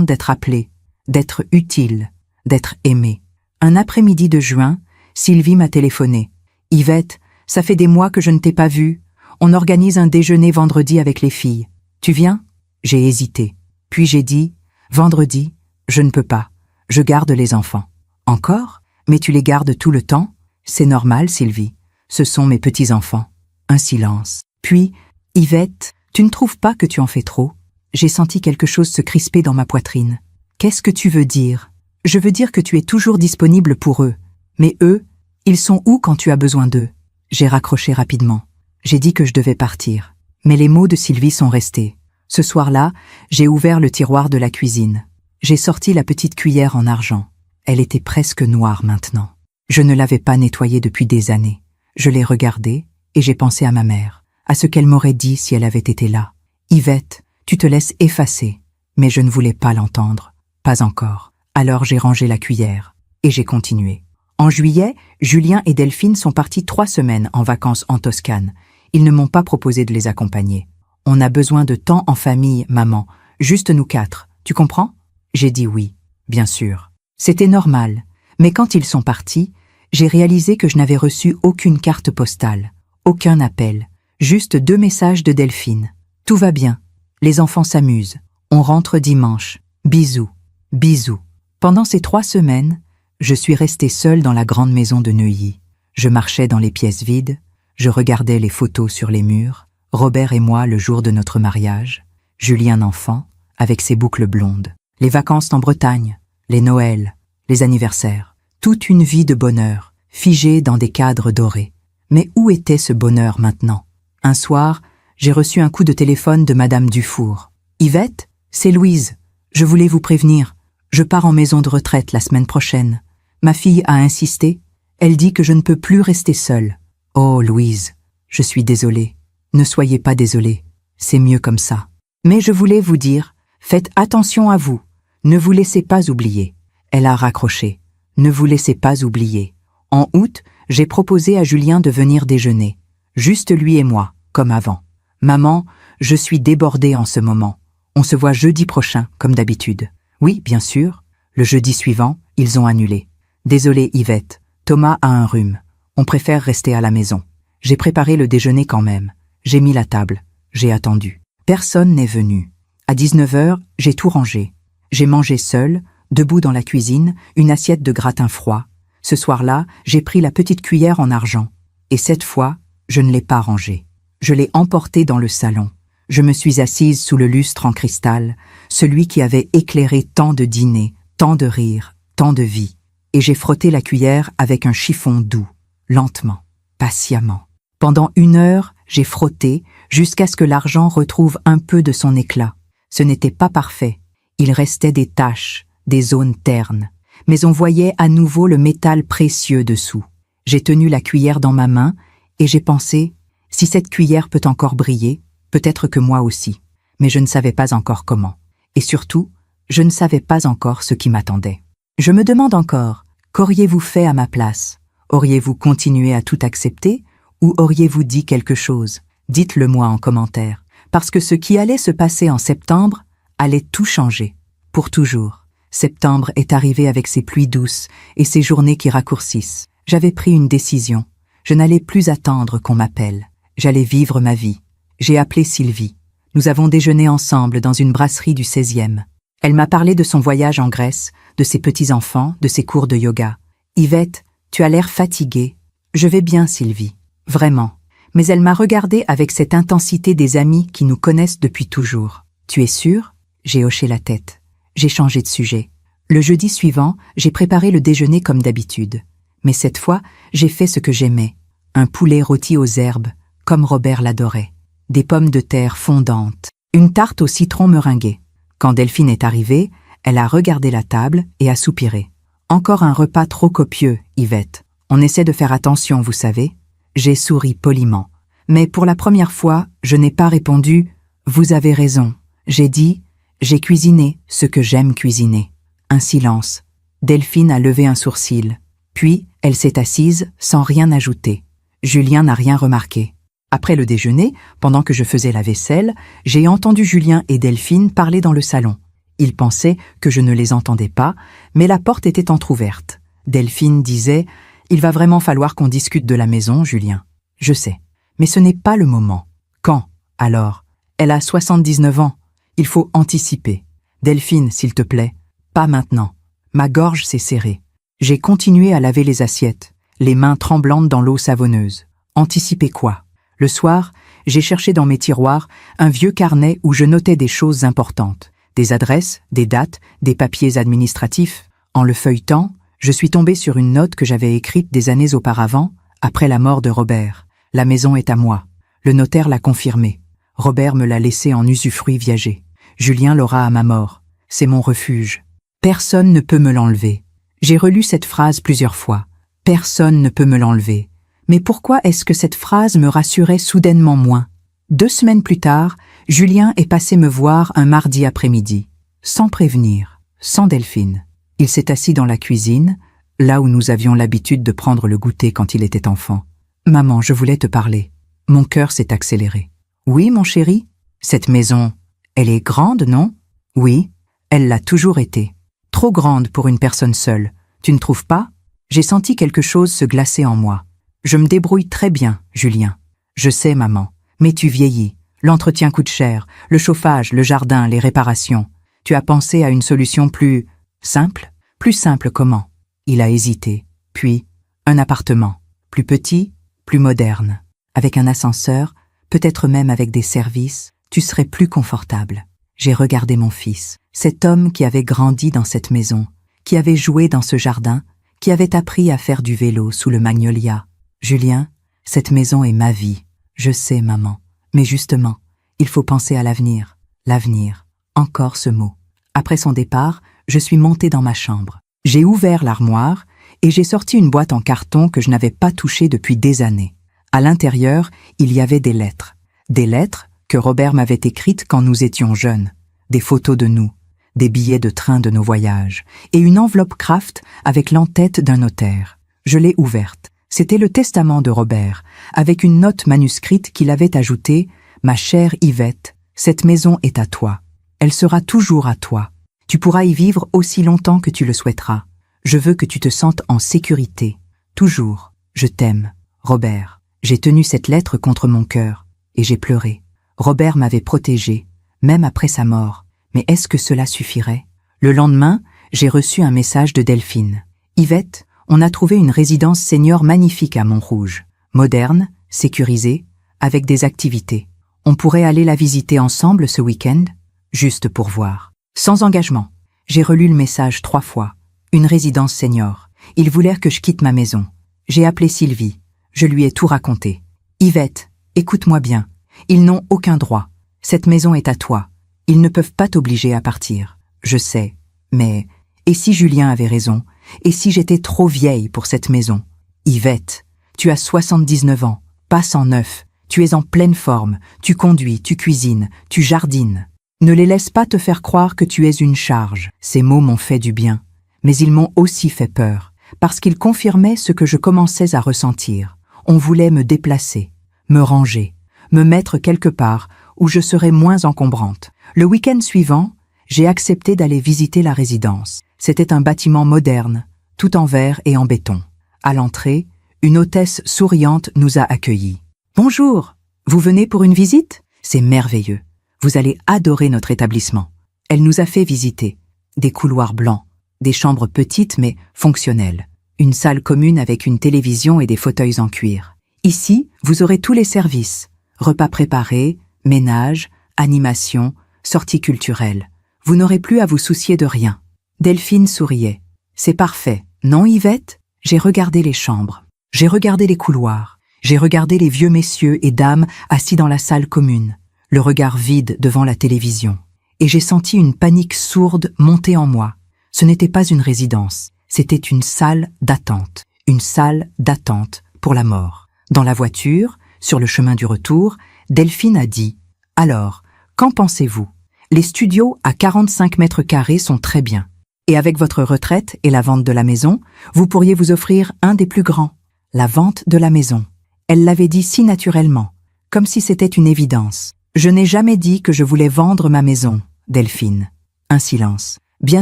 d'être appelée, d'être utile, d'être aimée. Un après-midi de juin, Sylvie m'a téléphoné. « Yvette, ça fait des mois que je ne t'ai pas vue. On organise un déjeuner vendredi avec les filles. Tu viens ?» J'ai hésité. Puis j'ai dit « Vendredi, je ne peux pas. Je garde les enfants. »« Encore? Mais tu les gardes tout le temps ?»« C'est normal, Sylvie. Ce sont mes petits-enfants. » Un silence. Puis « Yvette, tu ne trouves pas que tu en fais trop ?» J'ai senti quelque chose se crisper dans ma poitrine. « Qu'est-ce que tu veux dire ?»« Je veux dire que tu es toujours disponible pour eux. Mais eux, ils sont où quand tu as besoin d'eux ?» J'ai raccroché rapidement. J'ai dit que je devais partir. Mais les mots de Sylvie sont restés. Ce soir-là, j'ai ouvert le tiroir de la cuisine. J'ai sorti la petite cuillère en argent. Elle était presque noire maintenant. Je ne l'avais pas nettoyée depuis des années. Je l'ai regardée et j'ai pensé à ma mère, à ce qu'elle m'aurait dit si elle avait été là. « Yvette, tu te laisses effacer. » Mais je ne voulais pas l'entendre. Pas encore. Alors j'ai rangé la cuillère. Et j'ai continué. En juillet, Julien et Delphine sont partis 3 semaines en vacances en Toscane. Ils ne m'ont pas proposé de les accompagner. « On a besoin de temps en famille, maman. Juste nous 4. Tu comprends ?» J'ai dit oui, bien sûr. C'était normal. Mais quand ils sont partis, j'ai réalisé que je n'avais reçu aucune carte postale, Aucun appel. Juste 2 messages de Delphine. Tout va bien. Les enfants s'amusent. On rentre dimanche. Bisous. Bisous. Pendant ces 3 semaines, je suis restée seule dans la grande maison de Neuilly. Je marchais dans les pièces vides. Je regardais les photos sur les murs. Robert et moi le jour de notre mariage. Julien enfant, avec ses boucles blondes. Les vacances en Bretagne. Les Noëls. Les anniversaires. Toute une vie de bonheur, figée dans des cadres dorés. Mais où était ce bonheur maintenant? Un soir, j'ai reçu un coup de téléphone de Madame Dufour. « Yvette, c'est Louise. Je voulais vous prévenir. Je pars en maison de retraite la semaine prochaine. Ma fille a insisté. Elle dit que je ne peux plus rester seule. Oh, Louise, je suis désolée. Ne soyez pas désolée. C'est mieux comme ça. Mais je voulais vous dire, faites attention à vous. Ne vous laissez pas oublier. » Elle a raccroché. « Ne vous laissez pas oublier. » En août, j'ai proposé à Julien de venir déjeuner. Juste lui et moi, comme avant. « Maman, je suis débordée en ce moment. On se voit jeudi prochain, comme d'habitude. » Oui, bien sûr. Le jeudi suivant, ils ont annulé. « Désolée Yvette, Thomas a un rhume. On préfère rester à la maison. » J'ai préparé le déjeuner quand même. J'ai mis la table. J'ai attendu. Personne n'est venu. À 19h, j'ai tout rangé. J'ai mangé seule, debout dans la cuisine, une assiette de gratin froid. Ce soir-là, j'ai pris la petite cuillère en argent. Et cette fois, je ne l'ai pas rangée. Je l'ai emportée dans le salon. Je me suis assise sous le lustre en cristal, celui qui avait éclairé tant de dîners, tant de rires, tant de vie. Et j'ai frotté la cuillère avec un chiffon doux, lentement, patiemment. Pendant 1 heure, j'ai frotté jusqu'à ce que l'argent retrouve un peu de son éclat. Ce n'était pas parfait. Il restait des taches, des zones ternes. Mais on voyait à nouveau le métal précieux dessous. J'ai tenu la cuillère dans ma main et j'ai pensé, si cette cuillère peut encore briller, peut-être que moi aussi. Mais je ne savais pas encore comment. Et surtout, je ne savais pas encore ce qui m'attendait. Je me demande encore, qu'auriez-vous fait à ma place? Auriez-vous continué à tout accepter ou auriez-vous dit quelque chose? Dites-le moi en commentaire. Parce que ce qui allait se passer en septembre allait tout changer. Pour toujours. Septembre est arrivé avec ses pluies douces et ses journées qui raccourcissent. J'avais pris une décision. Je n'allais plus attendre qu'on m'appelle. J'allais vivre ma vie. J'ai appelé Sylvie. Nous avons déjeuné ensemble dans une brasserie du 16e. Elle m'a parlé de son voyage en Grèce, de ses petits-enfants, de ses cours de yoga. « Yvette, tu as l'air fatiguée. »« Je vais bien, Sylvie. Vraiment. » Mais elle m'a regardée avec cette intensité des amis qui nous connaissent depuis toujours. « Tu es sûre ?» J'ai hoché la tête. J'ai changé de sujet. Le jeudi suivant, j'ai préparé le déjeuner comme d'habitude. Mais cette fois, j'ai fait ce que j'aimais. Un poulet rôti aux herbes, comme Robert l'adorait. Des pommes de terre fondantes. Une tarte au citron meringuée. Quand Delphine est arrivée, elle a regardé la table et a soupiré. « Encore un repas trop copieux, Yvette. On essaie de faire attention, vous savez. » J'ai souri poliment. Mais pour la première fois, je n'ai pas répondu « Vous avez raison ». J'ai dit « J'ai cuisiné ce que j'aime cuisiner ». Un silence. Delphine a levé un sourcil. Puis, elle s'est assise sans rien ajouter. Julien n'a rien remarqué. Après le déjeuner, pendant que je faisais la vaisselle, j'ai entendu Julien et Delphine parler dans le salon. Ils pensaient que je ne les entendais pas, mais la porte était entr'ouverte. Delphine disait « Il va vraiment falloir qu'on discute de la maison, Julien. » Je sais. Mais ce n'est pas le moment. Quand, alors? Elle a 79 ans. Il faut anticiper. Delphine, s'il te plaît. Pas maintenant. Ma gorge s'est serrée. J'ai continué à laver les assiettes, les mains tremblantes dans l'eau savonneuse. Anticiper quoi? Le soir, j'ai cherché dans mes tiroirs un vieux carnet où je notais des choses importantes. Des adresses, des dates, des papiers administratifs. En le feuilletant, je suis tombée sur une note que j'avais écrite des années auparavant, après la mort de Robert. La maison est à moi. Le notaire l'a confirmé. Robert me l'a laissée en usufruit viager. Julien l'aura à ma mort. C'est mon refuge. Personne ne peut me l'enlever. J'ai relu cette phrase plusieurs fois. Personne ne peut me l'enlever. Mais pourquoi est-ce que cette phrase me rassurait soudainement moins? 2 semaines plus tard, Julien est passé me voir un mardi après-midi. Sans prévenir, sans Delphine. Il s'est assis dans la cuisine, là où nous avions l'habitude de prendre le goûter quand il était enfant. « Maman, je voulais te parler. » Mon cœur s'est accéléré. « Oui, mon chéri? Cette maison, elle est grande, non? » « Oui, elle l'a toujours été. Trop grande pour une personne seule. Tu ne trouves pas? » J'ai senti quelque chose se glacer en moi. « Je me débrouille très bien, Julien. Je sais, maman, mais tu vieillis. L'entretien coûte cher, le chauffage, le jardin, les réparations. Tu as pensé à une solution plus simple? Plus simple comment? Il a hésité. Puis, un appartement. Plus petit, plus moderne. Avec un ascenseur, peut-être même avec des services, tu serais plus confortable. J'ai regardé mon fils, cet homme qui avait grandi dans cette maison, qui avait joué dans ce jardin, qui avait appris à faire du vélo sous le magnolia. Julien, cette maison est ma vie. Je sais, maman. Mais justement, il faut penser à l'avenir. L'avenir. Encore ce mot. Après son départ, je suis montée dans ma chambre. J'ai ouvert l'armoire et j'ai sorti une boîte en carton que je n'avais pas touchée depuis des années. À l'intérieur, il y avait des lettres. Des lettres que Robert m'avait écrites quand nous étions jeunes. Des photos de nous, des billets de train de nos voyages et une enveloppe Kraft avec l'entête d'un notaire. Je l'ai ouverte. C'était le testament de Robert, avec une note manuscrite qu'il avait ajoutée « Ma chère Yvette, cette maison est à toi. Elle sera toujours à toi. Tu pourras y vivre aussi longtemps que tu le souhaiteras. Je veux que tu te sentes en sécurité. Toujours. Je t'aime. Robert. » J'ai tenu cette lettre contre mon cœur, et j'ai pleuré. Robert m'avait protégée, même après sa mort. Mais est-ce que cela suffirait? Le lendemain, j'ai reçu un message de Delphine. « Yvette, on a trouvé une résidence senior magnifique à Montrouge. Moderne, sécurisée, avec des activités. On pourrait aller la visiter ensemble ce week-end? Juste pour voir. Sans engagement. » J'ai relu le message 3 fois. Une résidence senior. Ils voulèrent que je quitte ma maison. J'ai appelé Sylvie. Je lui ai tout raconté. « Yvette, écoute-moi bien. Ils n'ont aucun droit. Cette maison est à toi. Ils ne peuvent pas t'obliger à partir. Je sais. Mais, et si Julien avait raison? Et si j'étais trop vieille pour cette maison? Yvette, tu as 79 ans, pas 109. Tu es en pleine forme. Tu conduis, tu cuisines, tu jardines. Ne les laisse pas te faire croire que tu es une charge. » Ces mots m'ont fait du bien. Mais ils m'ont aussi fait peur, parce qu'ils confirmaient ce que je commençais à ressentir. On voulait me déplacer, me ranger, me mettre quelque part où je serais moins encombrante. Le week-end suivant, j'ai accepté d'aller visiter la résidence. C'était un bâtiment moderne, tout en verre et en béton. À l'entrée, une hôtesse souriante nous a accueillis. « Bonjour, vous venez pour une visite? C'est merveilleux. Vous allez adorer notre établissement. » Elle nous a fait visiter. Des couloirs blancs, des chambres petites mais fonctionnelles. Une salle commune avec une télévision et des fauteuils en cuir. Ici, vous aurez tous les services. Repas préparés, ménage, animation, sorties culturelles. Vous n'aurez plus à vous soucier de rien. Delphine souriait. « C'est parfait, non Yvette ?» J'ai regardé les chambres. J'ai regardé les couloirs. J'ai regardé les vieux messieurs et dames assis dans la salle commune, le regard vide devant la télévision. Et j'ai senti une panique sourde monter en moi. Ce n'était pas une résidence, c'était une salle d'attente. Une salle d'attente pour la mort. Dans la voiture, sur le chemin du retour, Delphine a dit « Alors, qu'en pensez-vous? Les studios à 45 mètres carrés sont très bien. Et avec votre retraite et la vente de la maison, vous pourriez vous offrir un des plus grands. La vente de la maison. » Elle l'avait dit si naturellement, comme si c'était une évidence. « Je n'ai jamais dit que je voulais vendre ma maison, Delphine. » Un silence. « Bien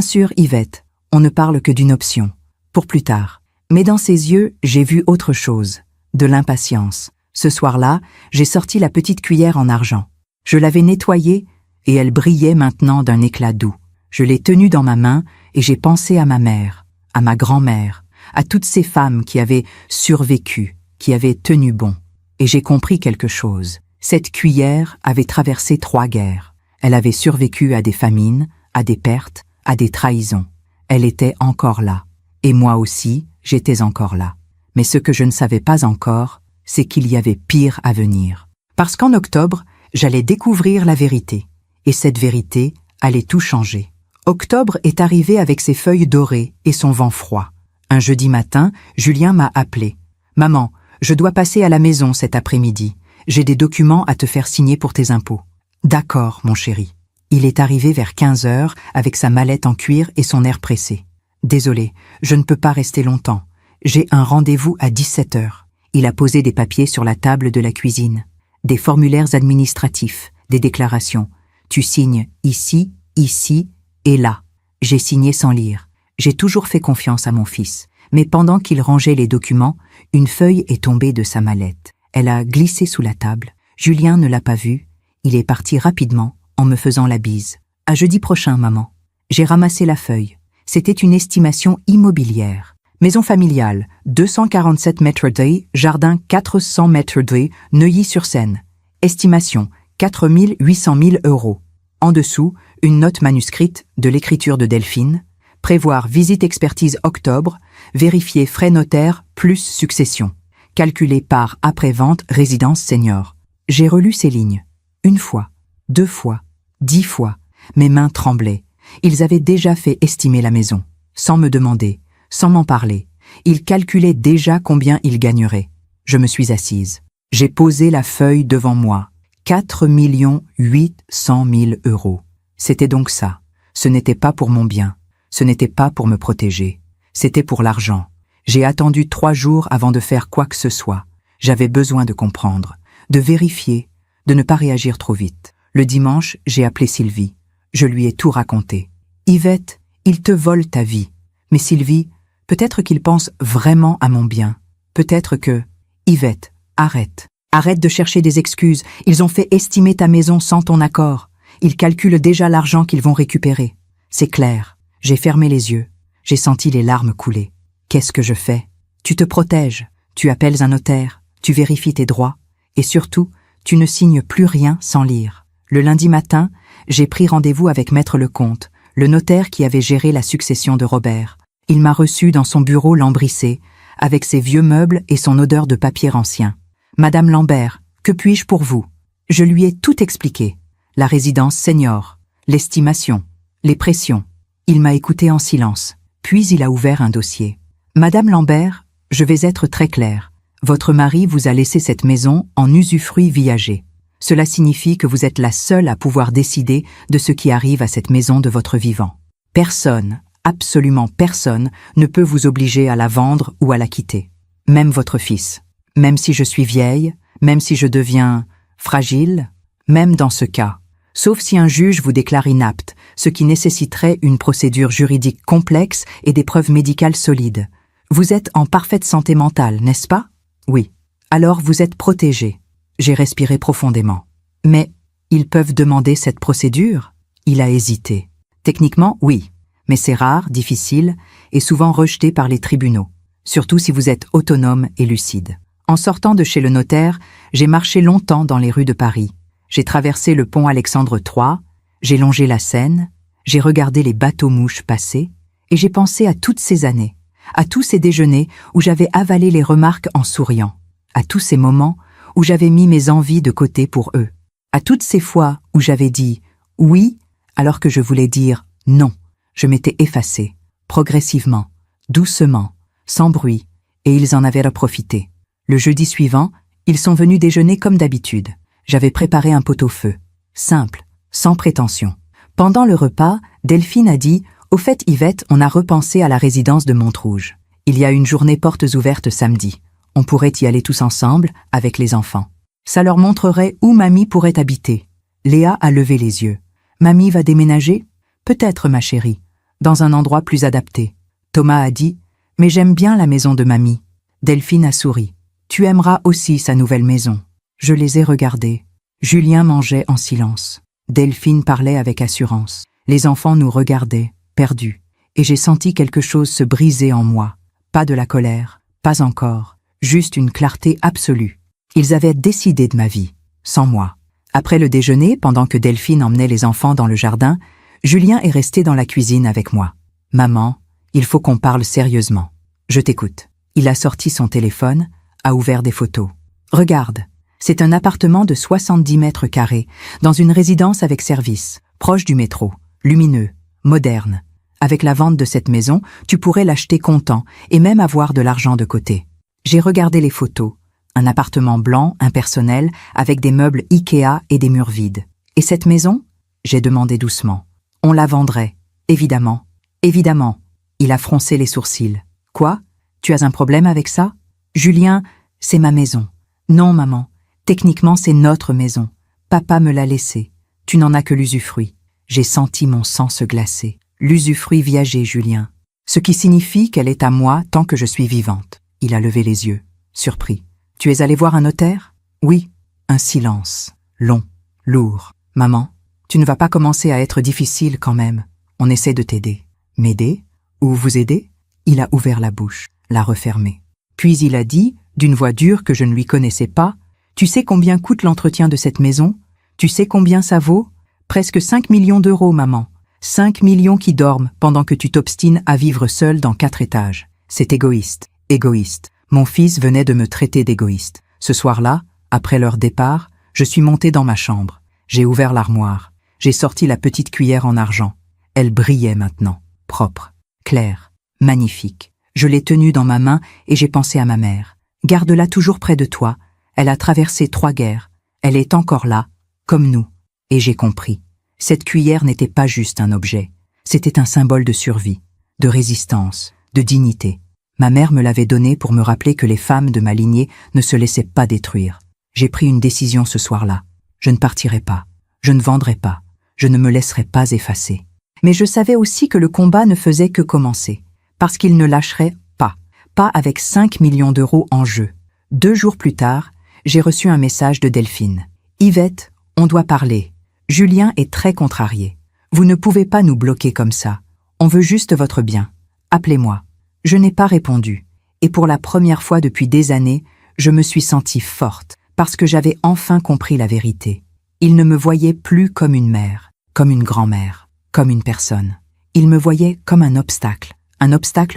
sûr, Yvette, on ne parle que d'une option. Pour plus tard. » Mais dans ses yeux, j'ai vu autre chose. De l'impatience. Ce soir-là, j'ai sorti la petite cuillère en argent. Je l'avais nettoyée et elle brillait maintenant d'un éclat doux. Je l'ai tenue dans ma main et j'ai pensé à ma mère, à ma grand-mère, à toutes ces femmes qui avaient survécu, qui avaient tenu bon. Et j'ai compris quelque chose. Cette cuillère avait traversé 3 guerres. Elle avait survécu à des famines, à des pertes, à des trahisons. Elle était encore là. Et moi aussi, j'étais encore là. Mais ce que je ne savais pas encore, c'est qu'il y avait pire à venir. Parce qu'en octobre, j'allais découvrir la vérité. Et cette vérité allait tout changer. Octobre est arrivé avec ses feuilles dorées et son vent froid. Un jeudi matin, Julien m'a appelé. « Maman, je dois passer à la maison cet après-midi. J'ai des documents à te faire signer pour tes impôts. »« D'accord, mon chéri. » Il est arrivé vers 15 heures avec sa mallette en cuir et son air pressé. « Désolé, je ne peux pas rester longtemps. J'ai un rendez-vous à 17 heures. » Il a posé des papiers sur la table de la cuisine. Des formulaires administratifs, des déclarations. « Tu signes ici, ici et là. » J'ai signé sans lire. J'ai toujours fait confiance à mon fils. Mais pendant qu'il rangeait les documents, une feuille est tombée de sa mallette. Elle a glissé sous la table. Julien ne l'a pas vue. Il est parti rapidement en me faisant la bise. À jeudi prochain, maman. J'ai ramassé la feuille. C'était une estimation immobilière. Maison familiale, 247 mètres de, jardin 400 mètres de, Neuilly-sur-Seine. Estimation, 4 800 000 €. En dessous, une note manuscrite de l'écriture de Delphine. Prévoir visite expertise octobre, vérifier frais notaires plus succession. Calculé par après-vente résidence senior. J'ai relu ces lignes. 1 fois, 2 fois, 10 fois. Mes mains tremblaient. Ils avaient déjà fait estimer la maison. Sans me demander, sans m'en parler. Ils calculaient déjà combien ils gagneraient. Je me suis assise. J'ai posé la feuille devant moi. 4 800 000 €. C'était donc ça. Ce n'était pas pour mon bien. Ce n'était pas pour me protéger. C'était pour l'argent. J'ai attendu 3 jours avant de faire quoi que ce soit. J'avais besoin de comprendre, de vérifier, de ne pas réagir trop vite. Le dimanche, j'ai appelé Sylvie. Je lui ai tout raconté. « Yvette, il te vole ta vie. Mais Sylvie, peut-être qu'il pense vraiment à mon bien. Peut-être que... Yvette, arrête. Arrête de chercher des excuses. Ils ont fait estimer ta maison sans ton accord. Ils calculent déjà l'argent qu'ils vont récupérer. C'est clair. J'ai fermé les yeux. J'ai senti les larmes couler. Qu'est-ce que je fais? Tu te protèges. Tu appelles un notaire. Tu vérifies tes droits. Et surtout, tu ne signes plus rien sans lire. Le lundi matin, j'ai pris rendez-vous avec Maître Lecomte, le notaire qui avait géré la succession de Robert. Il m'a reçu dans son bureau lambrissé, avec ses vieux meubles et son odeur de papier ancien. « Madame Lambert, que puis-je pour vous ?» Je lui ai tout expliqué. La résidence senior, l'estimation, les pressions. Il m'a écouté en silence. Puis il a ouvert un dossier. « Madame Lambert, je vais être très clair. Votre mari vous a laissé cette maison en usufruit viager. Cela signifie que vous êtes la seule à pouvoir décider de ce qui arrive à cette maison de votre vivant. Personne, absolument personne, ne peut vous obliger à la vendre ou à la quitter. Même votre fils. Même si je suis vieille, même si je deviens fragile, même dans ce cas, sauf si un juge vous déclare inapte, ce qui nécessiterait une procédure juridique complexe et des preuves médicales solides. Vous êtes en parfaite santé mentale, n'est-ce pas? Oui. Alors vous êtes protégé. J'ai respiré profondément. Mais ils peuvent demander cette procédure? Il a hésité. Techniquement, oui. Mais c'est rare, difficile et souvent rejeté par les tribunaux. Surtout si vous êtes autonome et lucide. En sortant de chez le notaire, j'ai marché longtemps dans les rues de Paris. J'ai traversé le pont Alexandre III, j'ai longé la Seine, j'ai regardé les bateaux-mouches passer, et j'ai pensé à toutes ces années, à tous ces déjeuners où j'avais avalé les remarques en souriant, à tous ces moments où j'avais mis mes envies de côté pour eux, à toutes ces fois où j'avais dit « oui » alors que je voulais dire « non ». Je m'étais effacée, progressivement, doucement, sans bruit, et ils en avaient profité. Le jeudi suivant, ils sont venus déjeuner comme d'habitude. J'avais préparé un pot-au-feu, simple, sans prétention. Pendant le repas, Delphine a dit « Au fait, Yvette, on a repensé à la résidence de Montrouge. Il y a une journée portes ouvertes samedi. On pourrait y aller tous ensemble, avec les enfants. Ça leur montrerait où mamie pourrait habiter. » Léa a levé les yeux. « Mamie va déménager? Peut-être, ma chérie, dans un endroit plus adapté. » Thomas a dit « Mais j'aime bien la maison de mamie. » Delphine a souri. « Tu aimeras aussi sa nouvelle maison. » Je les ai regardés. Julien mangeait en silence. Delphine parlait avec assurance. Les enfants nous regardaient, perdus. Et j'ai senti quelque chose se briser en moi. Pas de la colère, pas encore. Juste une clarté absolue. Ils avaient décidé de ma vie, sans moi. Après le déjeuner, pendant que Delphine emmenait les enfants dans le jardin, Julien est resté dans la cuisine avec moi. « Maman, il faut qu'on parle sérieusement. Je t'écoute. » Il a sorti son téléphone, a ouvert des photos. « Regarde, c'est un appartement de 70 mètres carrés, dans une résidence avec service, proche du métro, lumineux, moderne. Avec la vente de cette maison, tu pourrais l'acheter comptant et même avoir de l'argent de côté. » J'ai regardé les photos. Un appartement blanc, impersonnel, avec des meubles Ikea et des murs vides. « Et cette maison ?» J'ai demandé doucement. « On la vendrait. Évidemment. Évidemment. » Il a froncé les sourcils. « Quoi? Tu as un problème avec ça? » Julien, c'est ma maison. Non, maman. Techniquement, c'est notre maison. Papa me l'a laissée. Tu n'en as que l'usufruit. J'ai senti mon sang se glacer. L'usufruit viager, Julien. Ce qui signifie qu'elle est à moi tant que je suis vivante. Il a levé les yeux, surpris. Tu es allé voir un notaire? Oui. Un silence. Long. Lourd. Maman, tu ne vas pas commencer à être difficile quand même. On essaie de t'aider. M'aider? Ou vous aider? Il a ouvert la bouche, l'a refermée. Puis il a dit, d'une voix dure que je ne lui connaissais pas, « Tu sais combien coûte l'entretien de cette maison? Tu sais combien ça vaut? Presque 5 millions d'euros, maman. 5 millions qui dorment pendant que tu t'obstines à vivre seule dans 4 étages. C'est égoïste. Égoïste. Mon fils venait de me traiter d'égoïste. Ce soir-là, après leur départ, je suis montée dans ma chambre. J'ai ouvert l'armoire. J'ai sorti la petite cuillère en argent. Elle brillait maintenant, propre, claire, magnifique. Je l'ai tenue dans ma main et j'ai pensé à ma mère. Garde-la toujours près de toi. Elle a traversé 3 guerres. Elle est encore là, comme nous. Et j'ai compris. Cette cuillère n'était pas juste un objet. C'était un symbole de survie, de résistance, de dignité. Ma mère me l'avait donnée pour me rappeler que les femmes de ma lignée ne se laissaient pas détruire. J'ai pris une décision ce soir-là. Je ne partirai pas. Je ne vendrai pas. Je ne me laisserai pas effacer. Mais je savais aussi que le combat ne faisait que commencer. Parce qu'il ne lâcherait pas. Pas avec 5 millions d'euros en jeu. 2 jours plus tard, j'ai reçu un message de Delphine. « Yvette, on doit parler. Julien est très contrarié. Vous ne pouvez pas nous bloquer comme ça. On veut juste votre bien. Appelez-moi. » Je n'ai pas répondu. Et pour la première fois depuis des années, je me suis sentie forte, parce que j'avais enfin compris la vérité. Il ne me voyait plus comme une mère, comme une grand-mère, comme une personne. Il me voyait comme un obstacle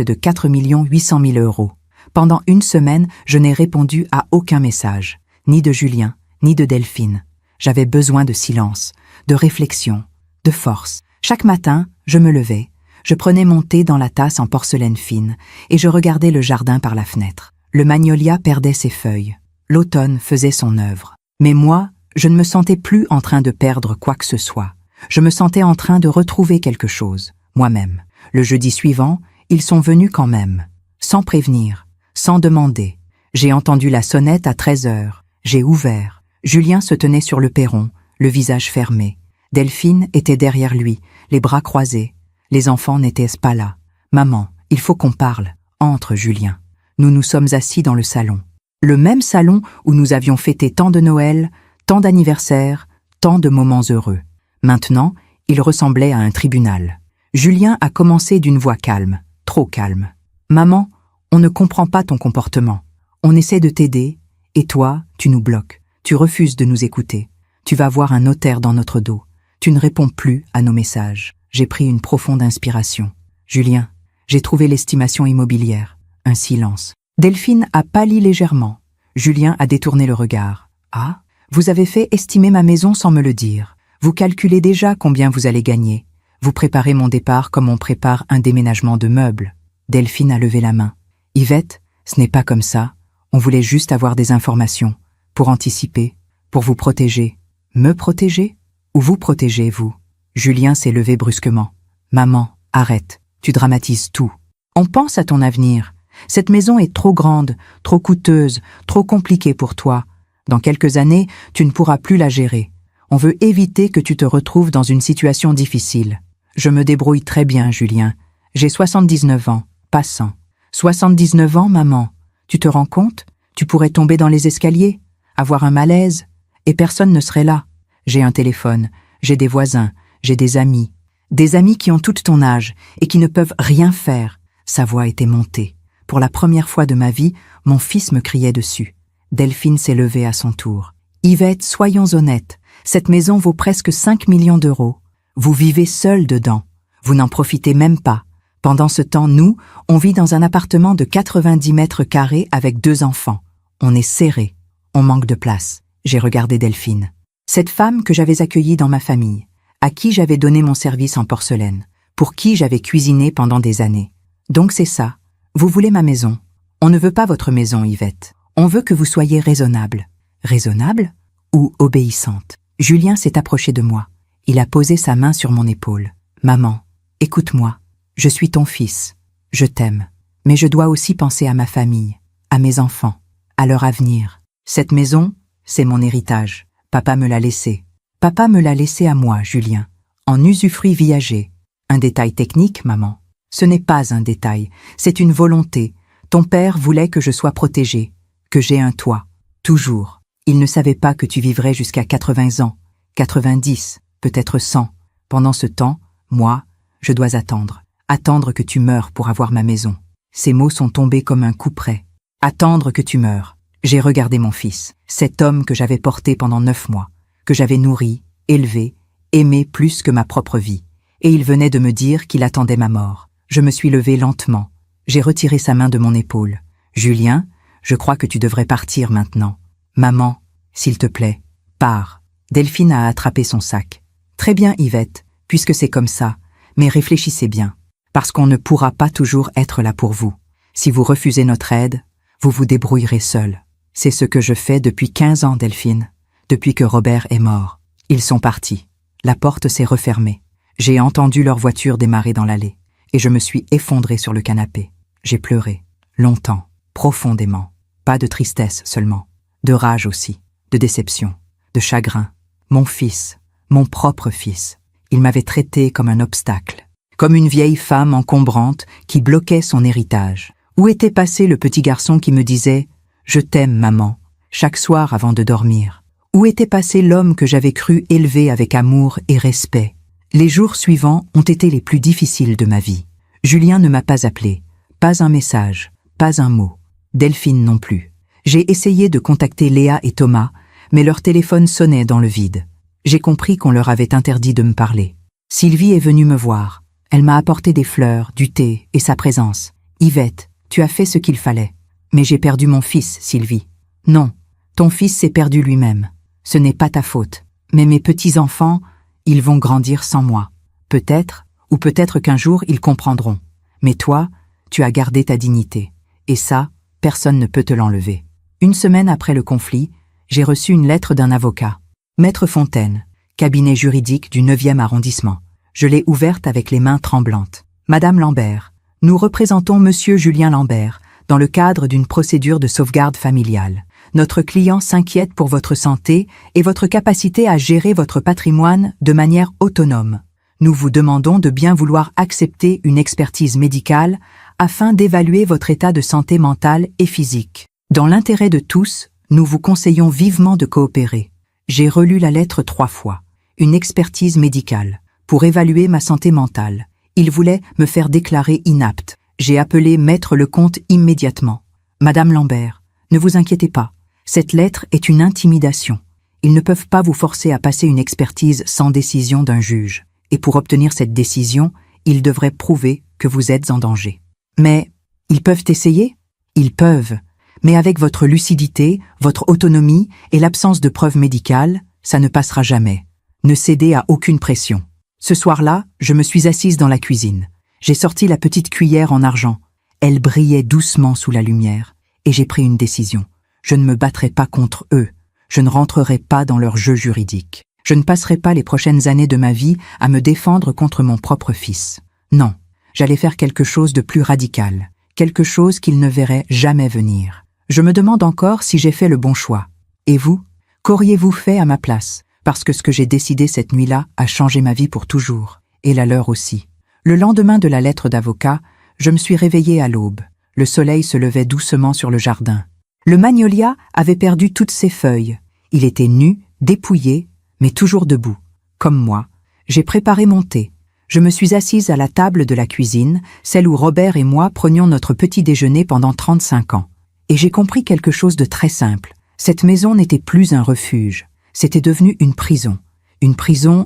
de 4 800 000 euros. Pendant 1 semaine, je n'ai répondu à aucun message, ni de Julien, ni de Delphine. J'avais besoin de silence, de réflexion, de force. Chaque matin, je me levais, je prenais mon thé dans la tasse en porcelaine fine et je regardais le jardin par la fenêtre. Le magnolia perdait ses feuilles. L'automne faisait son œuvre. Mais moi, je ne me sentais plus en train de perdre quoi que ce soit. Je me sentais en train de retrouver quelque chose, moi-même. Le jeudi suivant, ils sont venus quand même, sans prévenir, sans demander. J'ai entendu la sonnette à 13h. J'ai ouvert. Julien se tenait sur le perron, le visage fermé. Delphine était derrière lui, les bras croisés. Les enfants n'étaient pas là. « Maman, il faut qu'on parle. » Entre, Julien. Nous nous sommes assis dans le salon. Le même salon où nous avions fêté tant de Noël, tant d'anniversaires, tant de moments heureux. Maintenant, il ressemblait à un tribunal. Julien a commencé d'une voix calme, trop calme. « Maman, on ne comprend pas ton comportement. On essaie de t'aider, et toi, tu nous bloques. Tu refuses de nous écouter. Tu vas voir un notaire dans notre dos. Tu ne réponds plus à nos messages. » J'ai pris une profonde inspiration. « Julien, j'ai trouvé l'estimation immobilière. » Un silence. Delphine a pâli légèrement. Julien a détourné le regard. « Ah, vous avez fait estimer ma maison sans me le dire. Vous calculez déjà combien vous allez gagner. Vous préparez mon départ comme on prépare un déménagement de meubles. » Delphine a levé la main. « Yvette, ce n'est pas comme ça. On voulait juste avoir des informations. Pour anticiper, pour vous protéger. » Me protéger? Ou vous protéger, vous? Julien s'est levé brusquement. « Maman, arrête, tu dramatises tout. On pense à ton avenir. Cette maison est trop grande, trop coûteuse, trop compliquée pour toi. Dans quelques années, tu ne pourras plus la gérer. On veut éviter que tu te retrouves dans une situation difficile. Je me débrouille très bien, Julien. J'ai 79 ans, pas 100. 79 ans, maman. Tu te rends compte? Tu pourrais tomber dans les escaliers, avoir un malaise, et personne ne serait là. J'ai un téléphone, j'ai des voisins, j'ai des amis qui ont tout ton âge et qui ne peuvent rien faire. » Sa voix était montée. Pour la première fois de ma vie, mon fils me criait dessus. Delphine s'est levée à son tour. « Yvette, soyons honnêtes. Cette maison vaut presque 5 millions d'euros. Vous vivez seule dedans. Vous n'en profitez même pas. Pendant ce temps, nous, on vit dans un appartement de 90 mètres carrés avec 2 enfants. On est serré. On manque de place. » J'ai regardé Delphine. Cette femme que j'avais accueillie dans ma famille, à qui j'avais donné mon service en porcelaine, pour qui j'avais cuisiné pendant des années. « Donc c'est ça. Vous voulez ma maison. On ne veut pas votre maison, Yvette. On veut que vous soyez raisonnable. » Raisonnable ou obéissante? Julien s'est approché de moi. Il a posé sa main sur mon épaule. « Maman, écoute-moi. Je suis ton fils. Je t'aime. Mais je dois aussi penser à ma famille, à mes enfants, à leur avenir. Cette maison, c'est mon héritage. Papa me l'a laissé. Papa me l'a laissé à moi, Julien, en usufruit viager. Un détail technique, maman. Ce n'est pas un détail, c'est une volonté. Ton père voulait que je sois protégée, que j'aie un toit, Toujours. Il ne savait pas que tu vivrais jusqu'à 80 ans, 90, peut-être 100. Pendant ce temps, moi, je dois attendre. Attendre que tu meurs pour avoir ma maison. Ces mots sont tombés comme un coup près. Attendre que tu meurs. J'ai regardé mon fils, cet homme que j'avais porté pendant 9 mois, que j'avais nourri, élevé, aimé plus que ma propre vie. Et il venait de me dire qu'il attendait ma mort. Je me suis levé lentement. J'ai retiré sa main de mon épaule. « Julien, je crois que tu devrais partir maintenant. Maman, s'il te plaît, pars. » Delphine a attrapé son sac. « Très bien, Yvette, puisque c'est comme ça, mais réfléchissez bien, parce qu'on ne pourra pas toujours être là pour vous. Si vous refusez notre aide, vous vous débrouillerez seul. C'est ce que je fais depuis 15 ans, Delphine, depuis que Robert est mort. Ils sont partis. La porte s'est refermée. J'ai entendu leur voiture démarrer dans l'allée, et je me suis effondré sur le canapé. J'ai pleuré, longtemps, profondément. Pas de tristesse seulement, de rage aussi, de déception, de chagrin. Mon fils, mon propre fils, il m'avait traité comme un obstacle, comme une vieille femme encombrante qui bloquait son héritage. Où était passé le petit garçon qui me disait « Je t'aime, maman », chaque soir avant de dormir? Où était passé l'homme que j'avais cru élever avec amour et respect? Les jours suivants ont été les plus difficiles de ma vie. Julien ne m'a pas appelé, pas un message, pas un mot. Delphine non plus. J'ai essayé de contacter Léa et Thomas, mais leur téléphone sonnait dans le vide. J'ai compris qu'on leur avait interdit de me parler. Sylvie est venue me voir. Elle m'a apporté des fleurs, du thé et sa présence. « Yvette, tu as fait ce qu'il fallait. » « Mais j'ai perdu mon fils, Sylvie. »« Non, ton fils s'est perdu lui-même. Ce n'est pas ta faute. Mais mes petits-enfants, ils vont grandir sans moi. Peut-être, ou peut-être qu'un jour ils comprendront. Mais toi, tu as gardé ta dignité. Et ça, personne ne peut te l'enlever. » Une semaine après le conflit, j'ai reçu une lettre d'un avocat. Maître Fontaine, cabinet juridique du 9e arrondissement. Je l'ai ouverte avec les mains tremblantes. « Madame Lambert, nous représentons Monsieur Julien Lambert, dans le cadre d'une procédure de sauvegarde familiale. Notre client s'inquiète pour votre santé et votre capacité à gérer votre patrimoine de manière autonome. Nous vous demandons de bien vouloir accepter une expertise médicale afin d'évaluer votre état de santé mentale et physique. Dans l'intérêt de tous, nous vous conseillons vivement de coopérer. » J'ai relu la lettre 3 fois. Une expertise médicale, pour évaluer ma santé mentale. Il voulait me faire déclarer inapte. J'ai appelé Maître Lecomte immédiatement. « Madame Lambert, ne vous inquiétez pas. Cette lettre est une intimidation. Ils ne peuvent pas vous forcer à passer une expertise sans décision d'un juge. Et pour obtenir cette décision, ils devraient prouver que vous êtes en danger. » « Mais, ils peuvent essayer ? » ?»« Ils peuvent. Mais avec votre lucidité, votre autonomie et l'absence de preuves médicales, ça ne passera jamais. Ne cédez à aucune pression. » Ce soir-là, je me suis assise dans la cuisine. J'ai sorti la petite cuillère en argent. Elle brillait doucement sous la lumière. Et j'ai pris une décision. Je ne me battrai pas contre eux. Je ne rentrerai pas dans leur jeu juridique. Je ne passerai pas les prochaines années de ma vie à me défendre contre mon propre fils. Non, j'allais faire quelque chose de plus radical. Quelque chose qu'ils ne verraient jamais venir. Je me demande encore si j'ai fait le bon choix. Et vous? Qu'auriez-vous fait à ma place? Parce que ce que j'ai décidé cette nuit-là a changé ma vie pour toujours. Et la leur aussi. Le lendemain de la lettre d'avocat, je me suis réveillée à l'aube. Le soleil se levait doucement sur le jardin. Le magnolia avait perdu toutes ses feuilles. Il était nu, dépouillé, mais toujours debout. Comme moi, j'ai préparé mon thé. Je me suis assise à la table de la cuisine, celle où Robert et moi prenions notre petit déjeuner pendant 35 ans. Et j'ai compris quelque chose de très simple. Cette maison n'était plus un refuge. C'était devenu une prison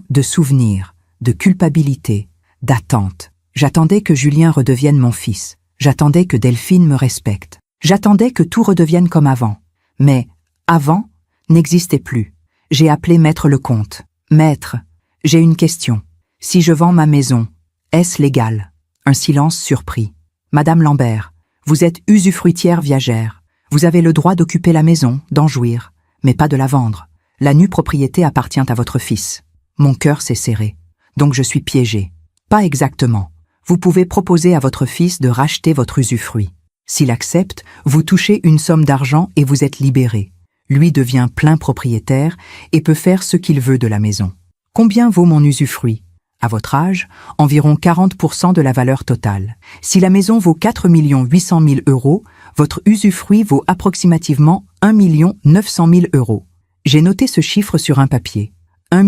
de souvenirs, de culpabilité, d'attente. J'attendais que Julien redevienne mon fils. J'attendais que Delphine me respecte. J'attendais que tout redevienne comme avant. Mais avant n'existait plus. J'ai appelé Maître Lecomte. « Maître, j'ai une question. Si je vends ma maison, est-ce légal ?» Un silence surpris. « Madame Lambert, vous êtes usufruitière viagère. Vous avez le droit d'occuper la maison, d'en jouir, mais pas de la vendre. La nue propriété appartient à votre fils. » Mon cœur s'est serré. Donc je suis piégée. Pas exactement. Vous pouvez proposer à votre fils de racheter votre usufruit. S'il accepte, vous touchez une somme d'argent et vous êtes libéré. Lui devient plein propriétaire et peut faire ce qu'il veut de la maison. Combien vaut mon usufruit? À votre âge, environ 40% de la valeur totale. Si la maison vaut 4 800 000 €, votre usufruit vaut approximativement 1 900 000 euros. J'ai noté ce chiffre sur un papier. 1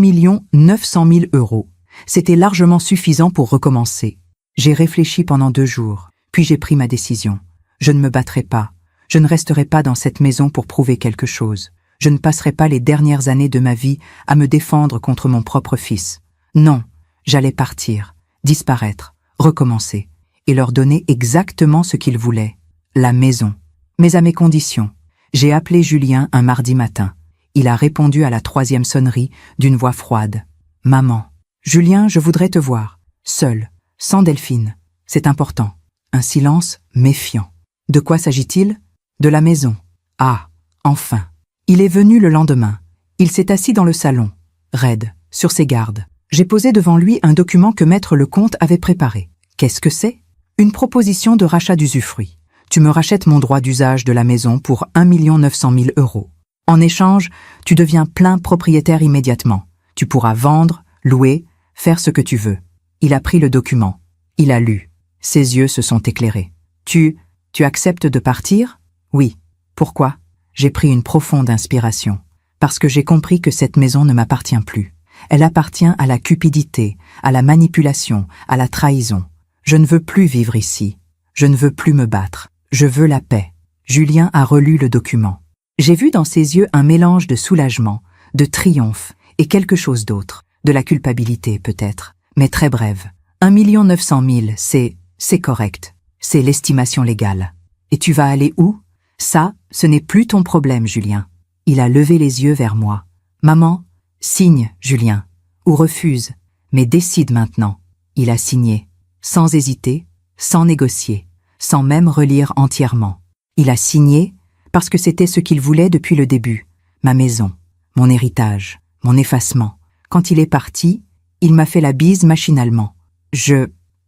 900 000 euros. C'était largement suffisant pour recommencer. J'ai réfléchi pendant 2 jours, puis j'ai pris ma décision. Je ne me battrai pas. Je ne resterai pas dans cette maison pour prouver quelque chose. Je ne passerai pas les dernières années de ma vie à me défendre contre mon propre fils. Non, j'allais partir, disparaître, recommencer, et leur donner exactement ce qu'ils voulaient, la maison. Mais à mes conditions. J'ai appelé Julien un mardi matin. Il a répondu à la 3e sonnerie d'une voix froide. « Maman, Julien, je voudrais te voir. Seul, sans Delphine. C'est important. » Un silence méfiant. De quoi s'agit-il? De la maison. Ah, enfin. Il est venu le lendemain. Il s'est assis dans le salon, raide, sur ses gardes. J'ai posé devant lui un document que Maître Lecomte avait préparé. Qu'est-ce que c'est? Une proposition de rachat d'usufruit. Tu me rachètes mon droit d'usage de la maison pour 1 900 000 euros. En échange, tu deviens plein propriétaire immédiatement. Tu pourras vendre, louer, faire ce que tu veux. Il a pris le document. Il a lu. Ses yeux se sont éclairés. Tu acceptes de partir? Oui. Pourquoi? J'ai pris une profonde inspiration. Parce que j'ai compris que cette maison ne m'appartient plus. Elle appartient à la cupidité, à la manipulation, à la trahison. Je ne veux plus vivre ici. Je ne veux plus me battre. Je veux la paix. Julien a relu le document. J'ai vu dans ses yeux un mélange de soulagement, de triomphe et quelque chose d'autre. De la culpabilité peut-être, mais très brève. 1 900 000, c'est correct. C'est l'estimation légale. Et tu vas aller où? Ça, ce n'est plus ton problème, Julien. Il a levé les yeux vers moi. Maman, signe, Julien. Ou refuse, mais décide maintenant. Il a signé, sans hésiter, sans négocier, sans même relire entièrement. Il a signé parce que c'était ce qu'il voulait depuis le début. Ma maison, mon héritage, mon effacement. Quand il est parti, il m'a fait la bise machinalement.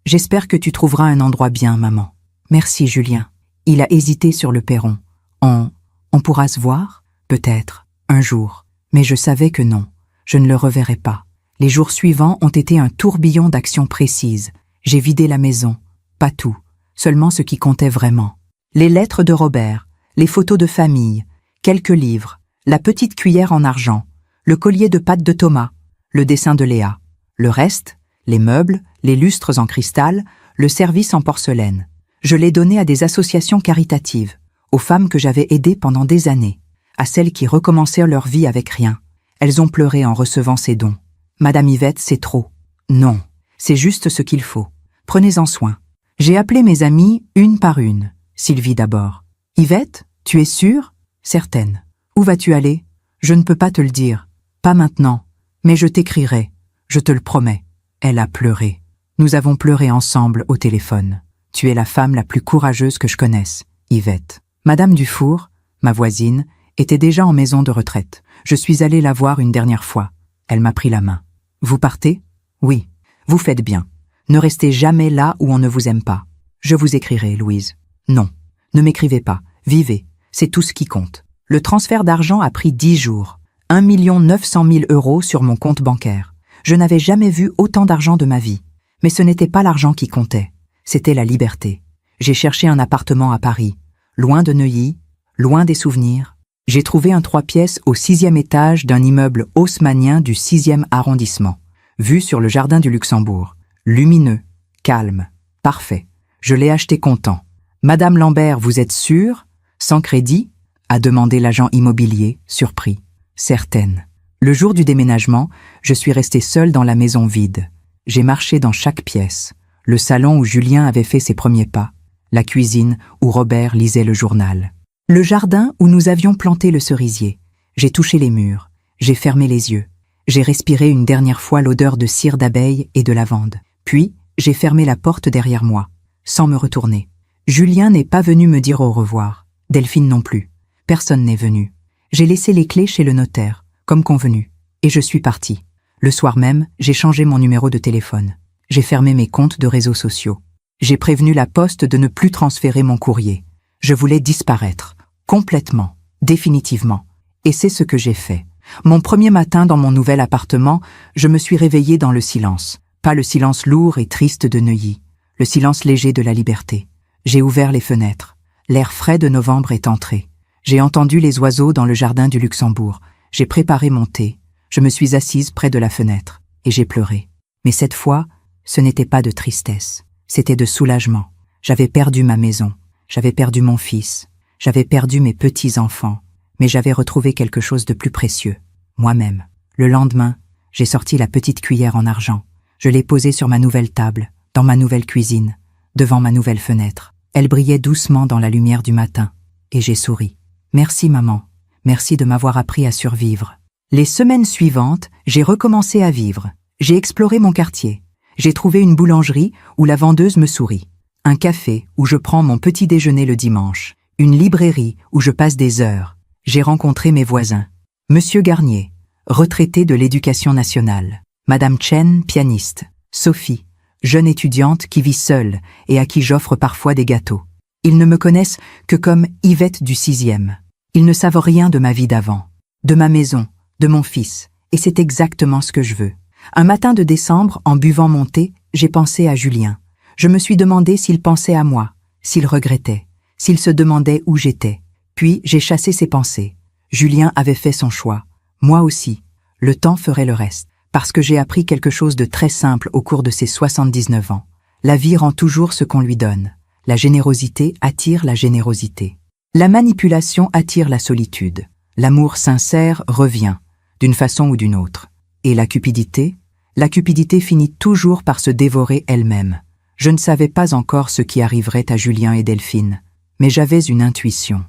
J'espère que tu trouveras un endroit bien, maman. Merci, Julien. Il a hésité sur le perron. On pourra se voir? Peut-être, un jour. Mais je savais que non, je ne le reverrai pas. Les jours suivants ont été un tourbillon d'actions précises. J'ai vidé la maison. Pas tout, seulement ce qui comptait vraiment. Les lettres de Robert, les photos de famille, quelques livres, la petite cuillère en argent, le collier de pâte de Thomas, le dessin de Léa. Le reste, les meubles, les lustres en cristal, le service en porcelaine. Je l'ai donné à des associations caritatives, aux femmes que j'avais aidées pendant des années, à celles qui recommencèrent leur vie avec rien. Elles ont pleuré en recevant ces dons. Madame Yvette, c'est trop. Non, c'est juste ce qu'il faut. Prenez-en soin. J'ai appelé mes amies une par une. Sylvie d'abord. Yvette, tu es sûre? Certaine. Où vas-tu aller? Je ne peux pas te le dire. Pas maintenant. Mais je t'écrirai. Je te le promets. Elle a pleuré. Nous avons pleuré ensemble au téléphone. Tu es la femme la plus courageuse que je connaisse, Yvette. Madame Dufour, ma voisine, était déjà en maison de retraite. Je suis allée la voir une dernière fois. Elle m'a pris la main. Vous partez? Oui. Vous faites bien. Ne restez jamais là où on ne vous aime pas. Je vous écrirai, Louise. Non. Ne m'écrivez pas. Vivez. C'est tout ce qui compte. Le transfert d'argent a pris 10 jours. 1 900 000 euros sur mon compte bancaire. Je n'avais jamais vu autant d'argent de ma vie. Mais ce n'était pas l'argent qui comptait. C'était la liberté. J'ai cherché un appartement à Paris, loin de Neuilly, loin des souvenirs. J'ai trouvé un 3 pièces au 6e étage d'un immeuble haussmannien du 6e arrondissement, vue sur le jardin du Luxembourg. Lumineux, calme, parfait. Je l'ai acheté content. Madame Lambert, vous êtes sûre? Sans crédit? A demandé l'agent immobilier, surpris. Certaine. Le jour du déménagement, je suis restée seule dans la maison vide. J'ai marché dans chaque pièce. Le salon où Julien avait fait ses premiers pas. La cuisine où Robert lisait le journal. Le jardin où nous avions planté le cerisier. J'ai touché les murs. J'ai fermé les yeux. J'ai respiré une dernière fois l'odeur de cire d'abeille et de lavande. Puis, j'ai fermé la porte derrière moi, sans me retourner. Julien n'est pas venu me dire au revoir. Delphine non plus. Personne n'est venu. J'ai laissé les clés chez le notaire, comme convenu, et je suis partie. Le soir même, j'ai changé mon numéro de téléphone. J'ai fermé mes comptes de réseaux sociaux. J'ai prévenu la poste de ne plus transférer mon courrier. Je voulais disparaître, complètement, définitivement. Et c'est ce que j'ai fait. Mon premier matin dans mon nouvel appartement, je me suis réveillée dans le silence. Pas le silence lourd et triste de Neuilly, le silence léger de la liberté. J'ai ouvert les fenêtres. L'air frais de novembre est entré. J'ai entendu les oiseaux dans le jardin du Luxembourg. J'ai préparé mon thé. Je me suis assise près de la fenêtre et j'ai pleuré. Mais cette fois, ce n'était pas de tristesse, c'était de soulagement. J'avais perdu ma maison, j'avais perdu mon fils, j'avais perdu mes petits-enfants, mais j'avais retrouvé quelque chose de plus précieux, moi-même. Le lendemain, j'ai sorti la petite cuillère en argent. Je l'ai posée sur ma nouvelle table, dans ma nouvelle cuisine, devant ma nouvelle fenêtre. Elle brillait doucement dans la lumière du matin, et j'ai souri. Merci maman, merci de m'avoir appris à survivre. Les semaines suivantes, j'ai recommencé à vivre. J'ai exploré mon quartier. J'ai trouvé une boulangerie où la vendeuse me sourit. Un café où je prends mon petit déjeuner le dimanche. Une librairie où je passe des heures. J'ai rencontré mes voisins. Monsieur Garnier, retraité de l'Éducation nationale. Madame Chen, pianiste. Sophie, jeune étudiante qui vit seule et à qui j'offre parfois des gâteaux. Ils ne me connaissent que comme Yvette du 6e. Ils ne savent rien de ma vie d'avant, de ma maison, de mon fils, et c'est exactement ce que je veux. Un matin de décembre, en buvant mon thé, j'ai pensé à Julien. Je me suis demandé s'il pensait à moi, s'il regrettait, s'il se demandait où j'étais. Puis j'ai chassé ses pensées. Julien avait fait son choix. Moi aussi. Le temps ferait le reste. Parce que j'ai appris quelque chose de très simple au cours de ces 79 ans. La vie rend toujours ce qu'on lui donne. La générosité attire la générosité. La manipulation attire la solitude. L'amour sincère revient, d'une façon ou d'une autre. Et la cupidité finit toujours par se dévorer elle-même. Je ne savais pas encore ce qui arriverait à Julien et Delphine, mais j'avais une intuition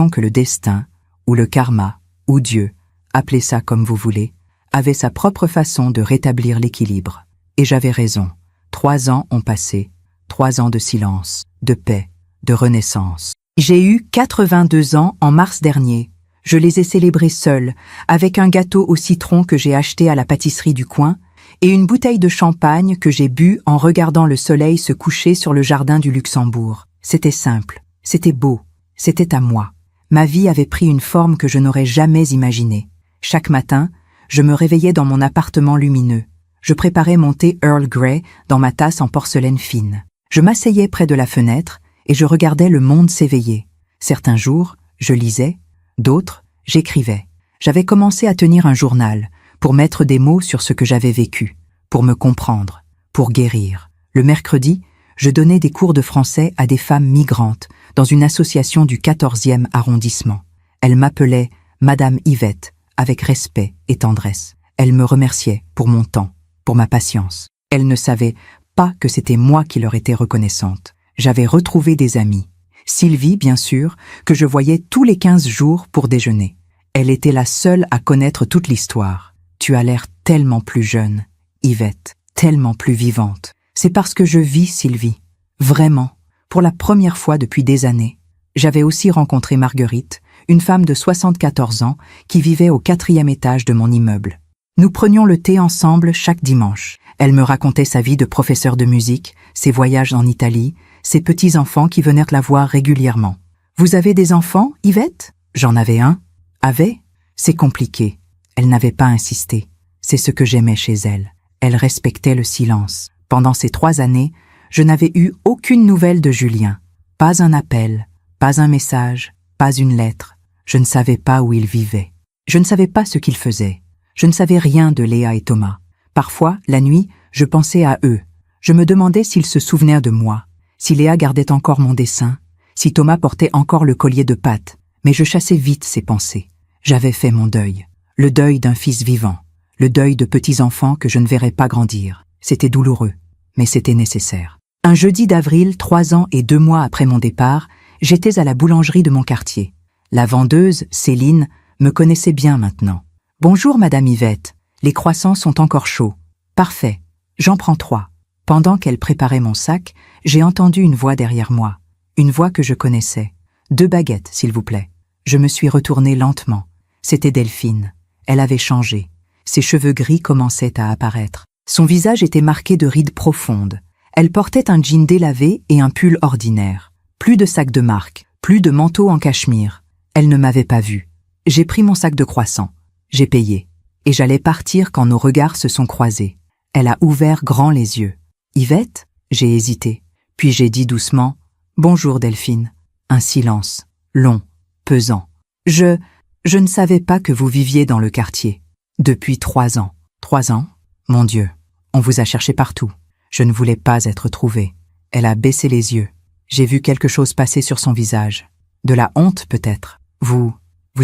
que le destin, ou le karma, ou Dieu, appelez ça comme vous voulez, avait sa propre façon de rétablir l'équilibre. Et j'avais raison. 3 ans ont passé, 3 ans de silence, de paix, de renaissance. J'ai eu 82 ans en mars dernier. Je les ai célébrés seuls, avec un gâteau au citron que j'ai acheté à la pâtisserie du coin et une bouteille de champagne que j'ai bu en regardant le soleil se coucher sur le jardin du Luxembourg. C'était simple, c'était beau, c'était à moi. Ma vie avait pris une forme que je n'aurais jamais imaginée. Chaque matin, je me réveillais dans mon appartement lumineux. Je préparais mon thé Earl Grey dans ma tasse en porcelaine fine. Je m'asseyais près de la fenêtre et je regardais le monde s'éveiller. Certains jours, je lisais. D'autres, j'écrivais. J'avais commencé à tenir un journal pour mettre des mots sur ce que j'avais vécu, pour me comprendre, pour guérir. Le mercredi, je donnais des cours de français à des femmes migrantes dans une association du 14e arrondissement. Elles m'appelaient Madame Yvette avec respect et tendresse. Elles me remerciaient pour mon temps, pour ma patience. Elles ne savaient pas que c'était moi qui leur étais reconnaissante. J'avais retrouvé des amis. Sylvie, bien sûr, que je voyais tous les 15 jours pour déjeuner. Elle était la seule à connaître toute l'histoire. Tu as l'air tellement plus jeune, Yvette, tellement plus vivante. C'est parce que je vis, Sylvie. Vraiment, pour la première fois depuis des années. J'avais aussi rencontré Marguerite, une femme de 74 ans qui vivait au 4e étage de mon immeuble. Nous prenions le thé ensemble chaque dimanche. Elle me racontait sa vie de professeur de musique, ses voyages en Italie, ses petits-enfants qui venaient la voir régulièrement. « Vous avez des enfants, Yvette ?» J'en avais un. « Avait ?» C'est compliqué. Elle n'avait pas insisté. C'est ce que j'aimais chez elle. Elle respectait le silence. Pendant ces 3 années, je n'avais eu aucune nouvelle de Julien. Pas un appel, pas un message, pas une lettre. Je ne savais pas où il vivait. Je ne savais pas ce qu'il faisait. Je ne savais rien de Léa et Thomas. Parfois, la nuit, je pensais à eux. Je me demandais s'ils se souvenaient de moi, si Léa gardait encore mon dessin, si Thomas portait encore le collier de pâte. Mais je chassais vite ces pensées. J'avais fait mon deuil. Le deuil d'un fils vivant. Le deuil de petits-enfants que je ne verrais pas grandir. C'était douloureux, mais c'était nécessaire. Un jeudi d'avril, 3 ans et 2 mois après mon départ, j'étais à la boulangerie de mon quartier. La vendeuse, Céline, me connaissait bien maintenant. « Bonjour, Madame Yvette. Les croissants sont encore chauds. »« Parfait. J'en prends 3. » Pendant qu'elle préparait mon sac, j'ai entendu une voix derrière moi. Une voix que je connaissais. « 2 baguettes, s'il vous plaît. » Je me suis retournée lentement. C'était Delphine. Elle avait changé. Ses cheveux gris commençaient à apparaître. Son visage était marqué de rides profondes. Elle portait un jean délavé et un pull ordinaire. Plus de sac de marque, plus de manteau en cachemire. Elle ne m'avait pas vue. J'ai pris mon sac de croissants. J'ai payé. Et j'allais partir quand nos regards se sont croisés. Elle a ouvert grand les yeux. « Yvette ?» J'ai hésité. Puis j'ai dit doucement « Bonjour Delphine ». Un silence, long, pesant. Je ne savais pas que vous viviez dans le quartier. Depuis 3 ans. 3 ans? Mon Dieu, on vous a cherché partout. Je ne voulais pas être trouvée. Elle a baissé les yeux. J'ai vu quelque chose passer sur son visage. De la honte, peut-être. Vous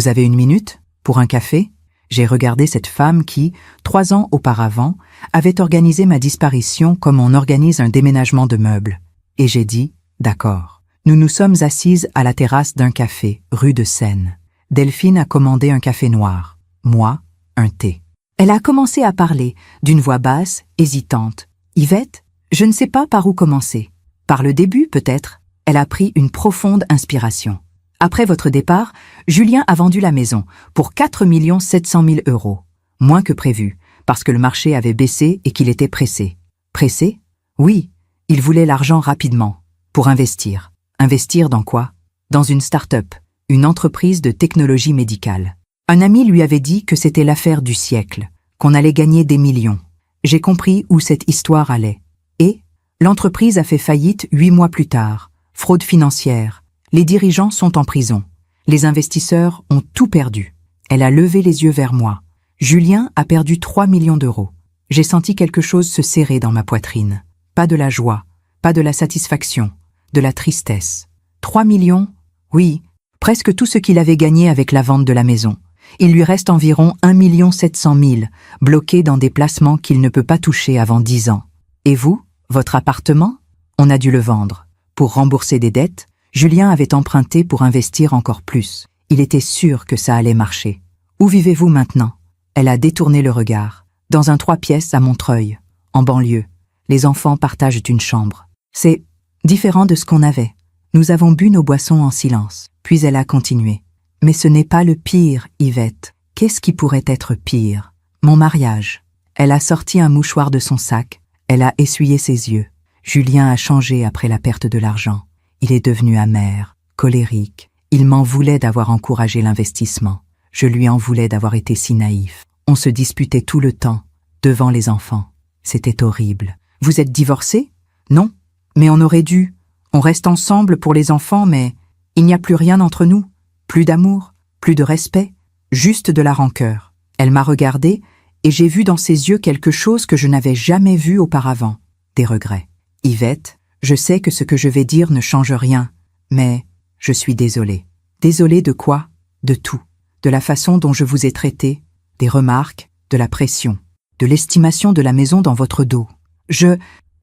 avez 1 minute? Pour un café? J'ai regardé cette femme qui, 3 ans auparavant, avait organisé ma disparition comme on organise un déménagement de meubles. Et j'ai dit, d'accord. Nous nous sommes assises à la terrasse d'un café, rue de Seine. Delphine a commandé un café noir. Moi, un thé. Elle a commencé à parler, d'une voix basse, hésitante. Yvette, je ne sais pas par où commencer. Par le début, peut-être. Elle a pris une profonde inspiration. Après votre départ, Julien a vendu la maison pour 4 700 000 €. Moins que prévu, parce que le marché avait baissé et qu'il était pressé. Pressé? Oui, il voulait l'argent rapidement, pour investir. Investir dans quoi? Dans une start-up, une entreprise de technologie médicale. Un ami lui avait dit que c'était l'affaire du siècle, qu'on allait gagner des millions. J'ai compris où cette histoire allait. Et l'entreprise a fait faillite 8 mois plus tard. Fraude financière. Les dirigeants sont en prison. Les investisseurs ont tout perdu. Elle a levé les yeux vers moi. Julien a perdu 3 millions d'euros. J'ai senti quelque chose se serrer dans ma poitrine. Pas de la joie, pas de la satisfaction, de la tristesse. 3 millions? Oui, presque tout ce qu'il avait gagné avec la vente de la maison. Il lui reste environ 1 700 000, bloqués dans des placements qu'il ne peut pas toucher avant 10 ans. Et vous, votre appartement? On a dû le vendre. Pour rembourser des dettes, Julien avait emprunté pour investir encore plus. Il était sûr que ça allait marcher. Où vivez-vous maintenant? Elle a détourné le regard. Dans un 3 pièces à Montreuil, en banlieue. Les enfants partagent une chambre. C'est différent de ce qu'on avait. Nous avons bu nos boissons en silence. Puis elle a continué. Mais ce n'est pas le pire, Yvette. Qu'est-ce qui pourrait être pire? Mon mariage. Elle a sorti un mouchoir de son sac. Elle a essuyé ses yeux. Julien a changé après la perte de l'argent. Il est devenu amer, colérique. Il m'en voulait d'avoir encouragé l'investissement. Je lui en voulais d'avoir été si naïf. On se disputait tout le temps, devant les enfants. C'était horrible. Vous êtes divorcés? Non, mais on aurait dû. On reste ensemble pour les enfants, mais il n'y a plus rien entre nous. Plus d'amour, plus de respect, juste de la rancœur. Elle m'a regardé et j'ai vu dans ses yeux quelque chose que je n'avais jamais vu auparavant. Des regrets. Yvette, je sais que ce que je vais dire ne change rien, mais je suis désolée. Désolée de quoi? De tout. De la façon dont je vous ai traité, des remarques, de la pression, de l'estimation de la maison dans votre dos.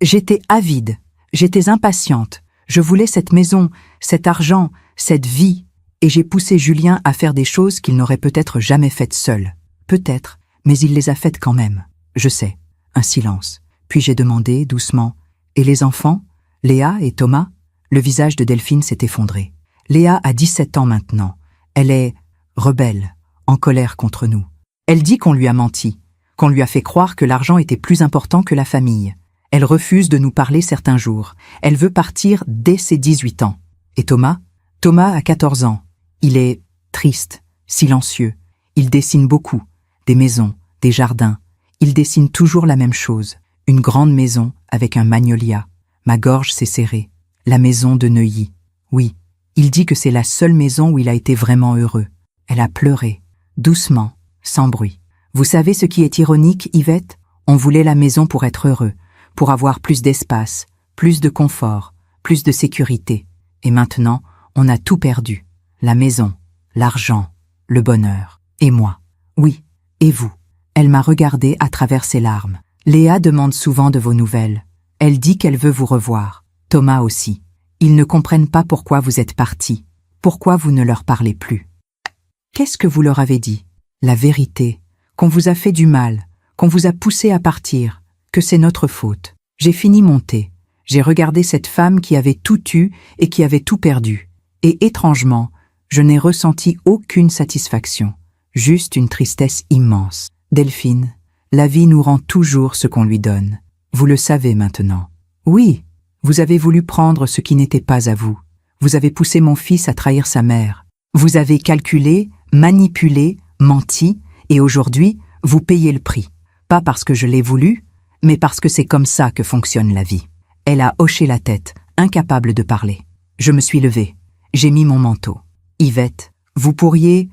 J'étais avide, j'étais impatiente. Je voulais cette maison, cet argent, cette vie, et j'ai poussé Julien à faire des choses qu'il n'aurait peut-être jamais faites seul. Peut-être, mais il les a faites quand même. Je sais. Un silence. Puis j'ai demandé, doucement, « Et les enfants? Léa et Thomas ?» Le visage de Delphine s'est effondré. Léa a 17 ans maintenant. Elle est rebelle, en colère contre nous. Elle dit qu'on lui a menti, qu'on lui a fait croire que l'argent était plus important que la famille. Elle refuse de nous parler certains jours. Elle veut partir dès ses 18 ans. Et Thomas? Thomas a 14 ans. Il est triste, silencieux. Il dessine beaucoup. Des maisons, des jardins. Il dessine toujours la même chose. Une grande maison avec un magnolia. Ma gorge s'est serrée. La maison de Neuilly. Oui, il dit que c'est la seule maison où il a été vraiment heureux. Elle a pleuré, doucement, sans bruit. Vous savez ce qui est ironique, Yvette? On voulait la maison pour être heureux, pour avoir plus d'espace, plus de confort, plus de sécurité. Et maintenant, on a tout perdu. La maison, l'argent, le bonheur. Et moi. Oui, et vous. Elle m'a regardée à travers ses larmes. Léa demande souvent de vos nouvelles. Elle dit qu'elle veut vous revoir. Thomas aussi. Ils ne comprennent pas pourquoi vous êtes partis. Pourquoi vous ne leur parlez plus. Qu'est-ce que vous leur avez dit? La vérité. Qu'on vous a fait du mal. Qu'on vous a poussé à partir. Que c'est notre faute. J'ai fini mon thé. J'ai regardé cette femme qui avait tout eu et qui avait tout perdu. Et étrangement, je n'ai ressenti aucune satisfaction. Juste une tristesse immense. Delphine, la vie nous rend toujours ce qu'on lui donne. Vous le savez maintenant. Oui, vous avez voulu prendre ce qui n'était pas à vous. Vous avez poussé mon fils à trahir sa mère. Vous avez calculé, manipulé, menti, et aujourd'hui, vous payez le prix. Pas parce que je l'ai voulu, mais parce que c'est comme ça que fonctionne la vie. Elle a hoché la tête, incapable de parler. Je me suis levée. J'ai mis mon manteau. Yvette, Vous pourriez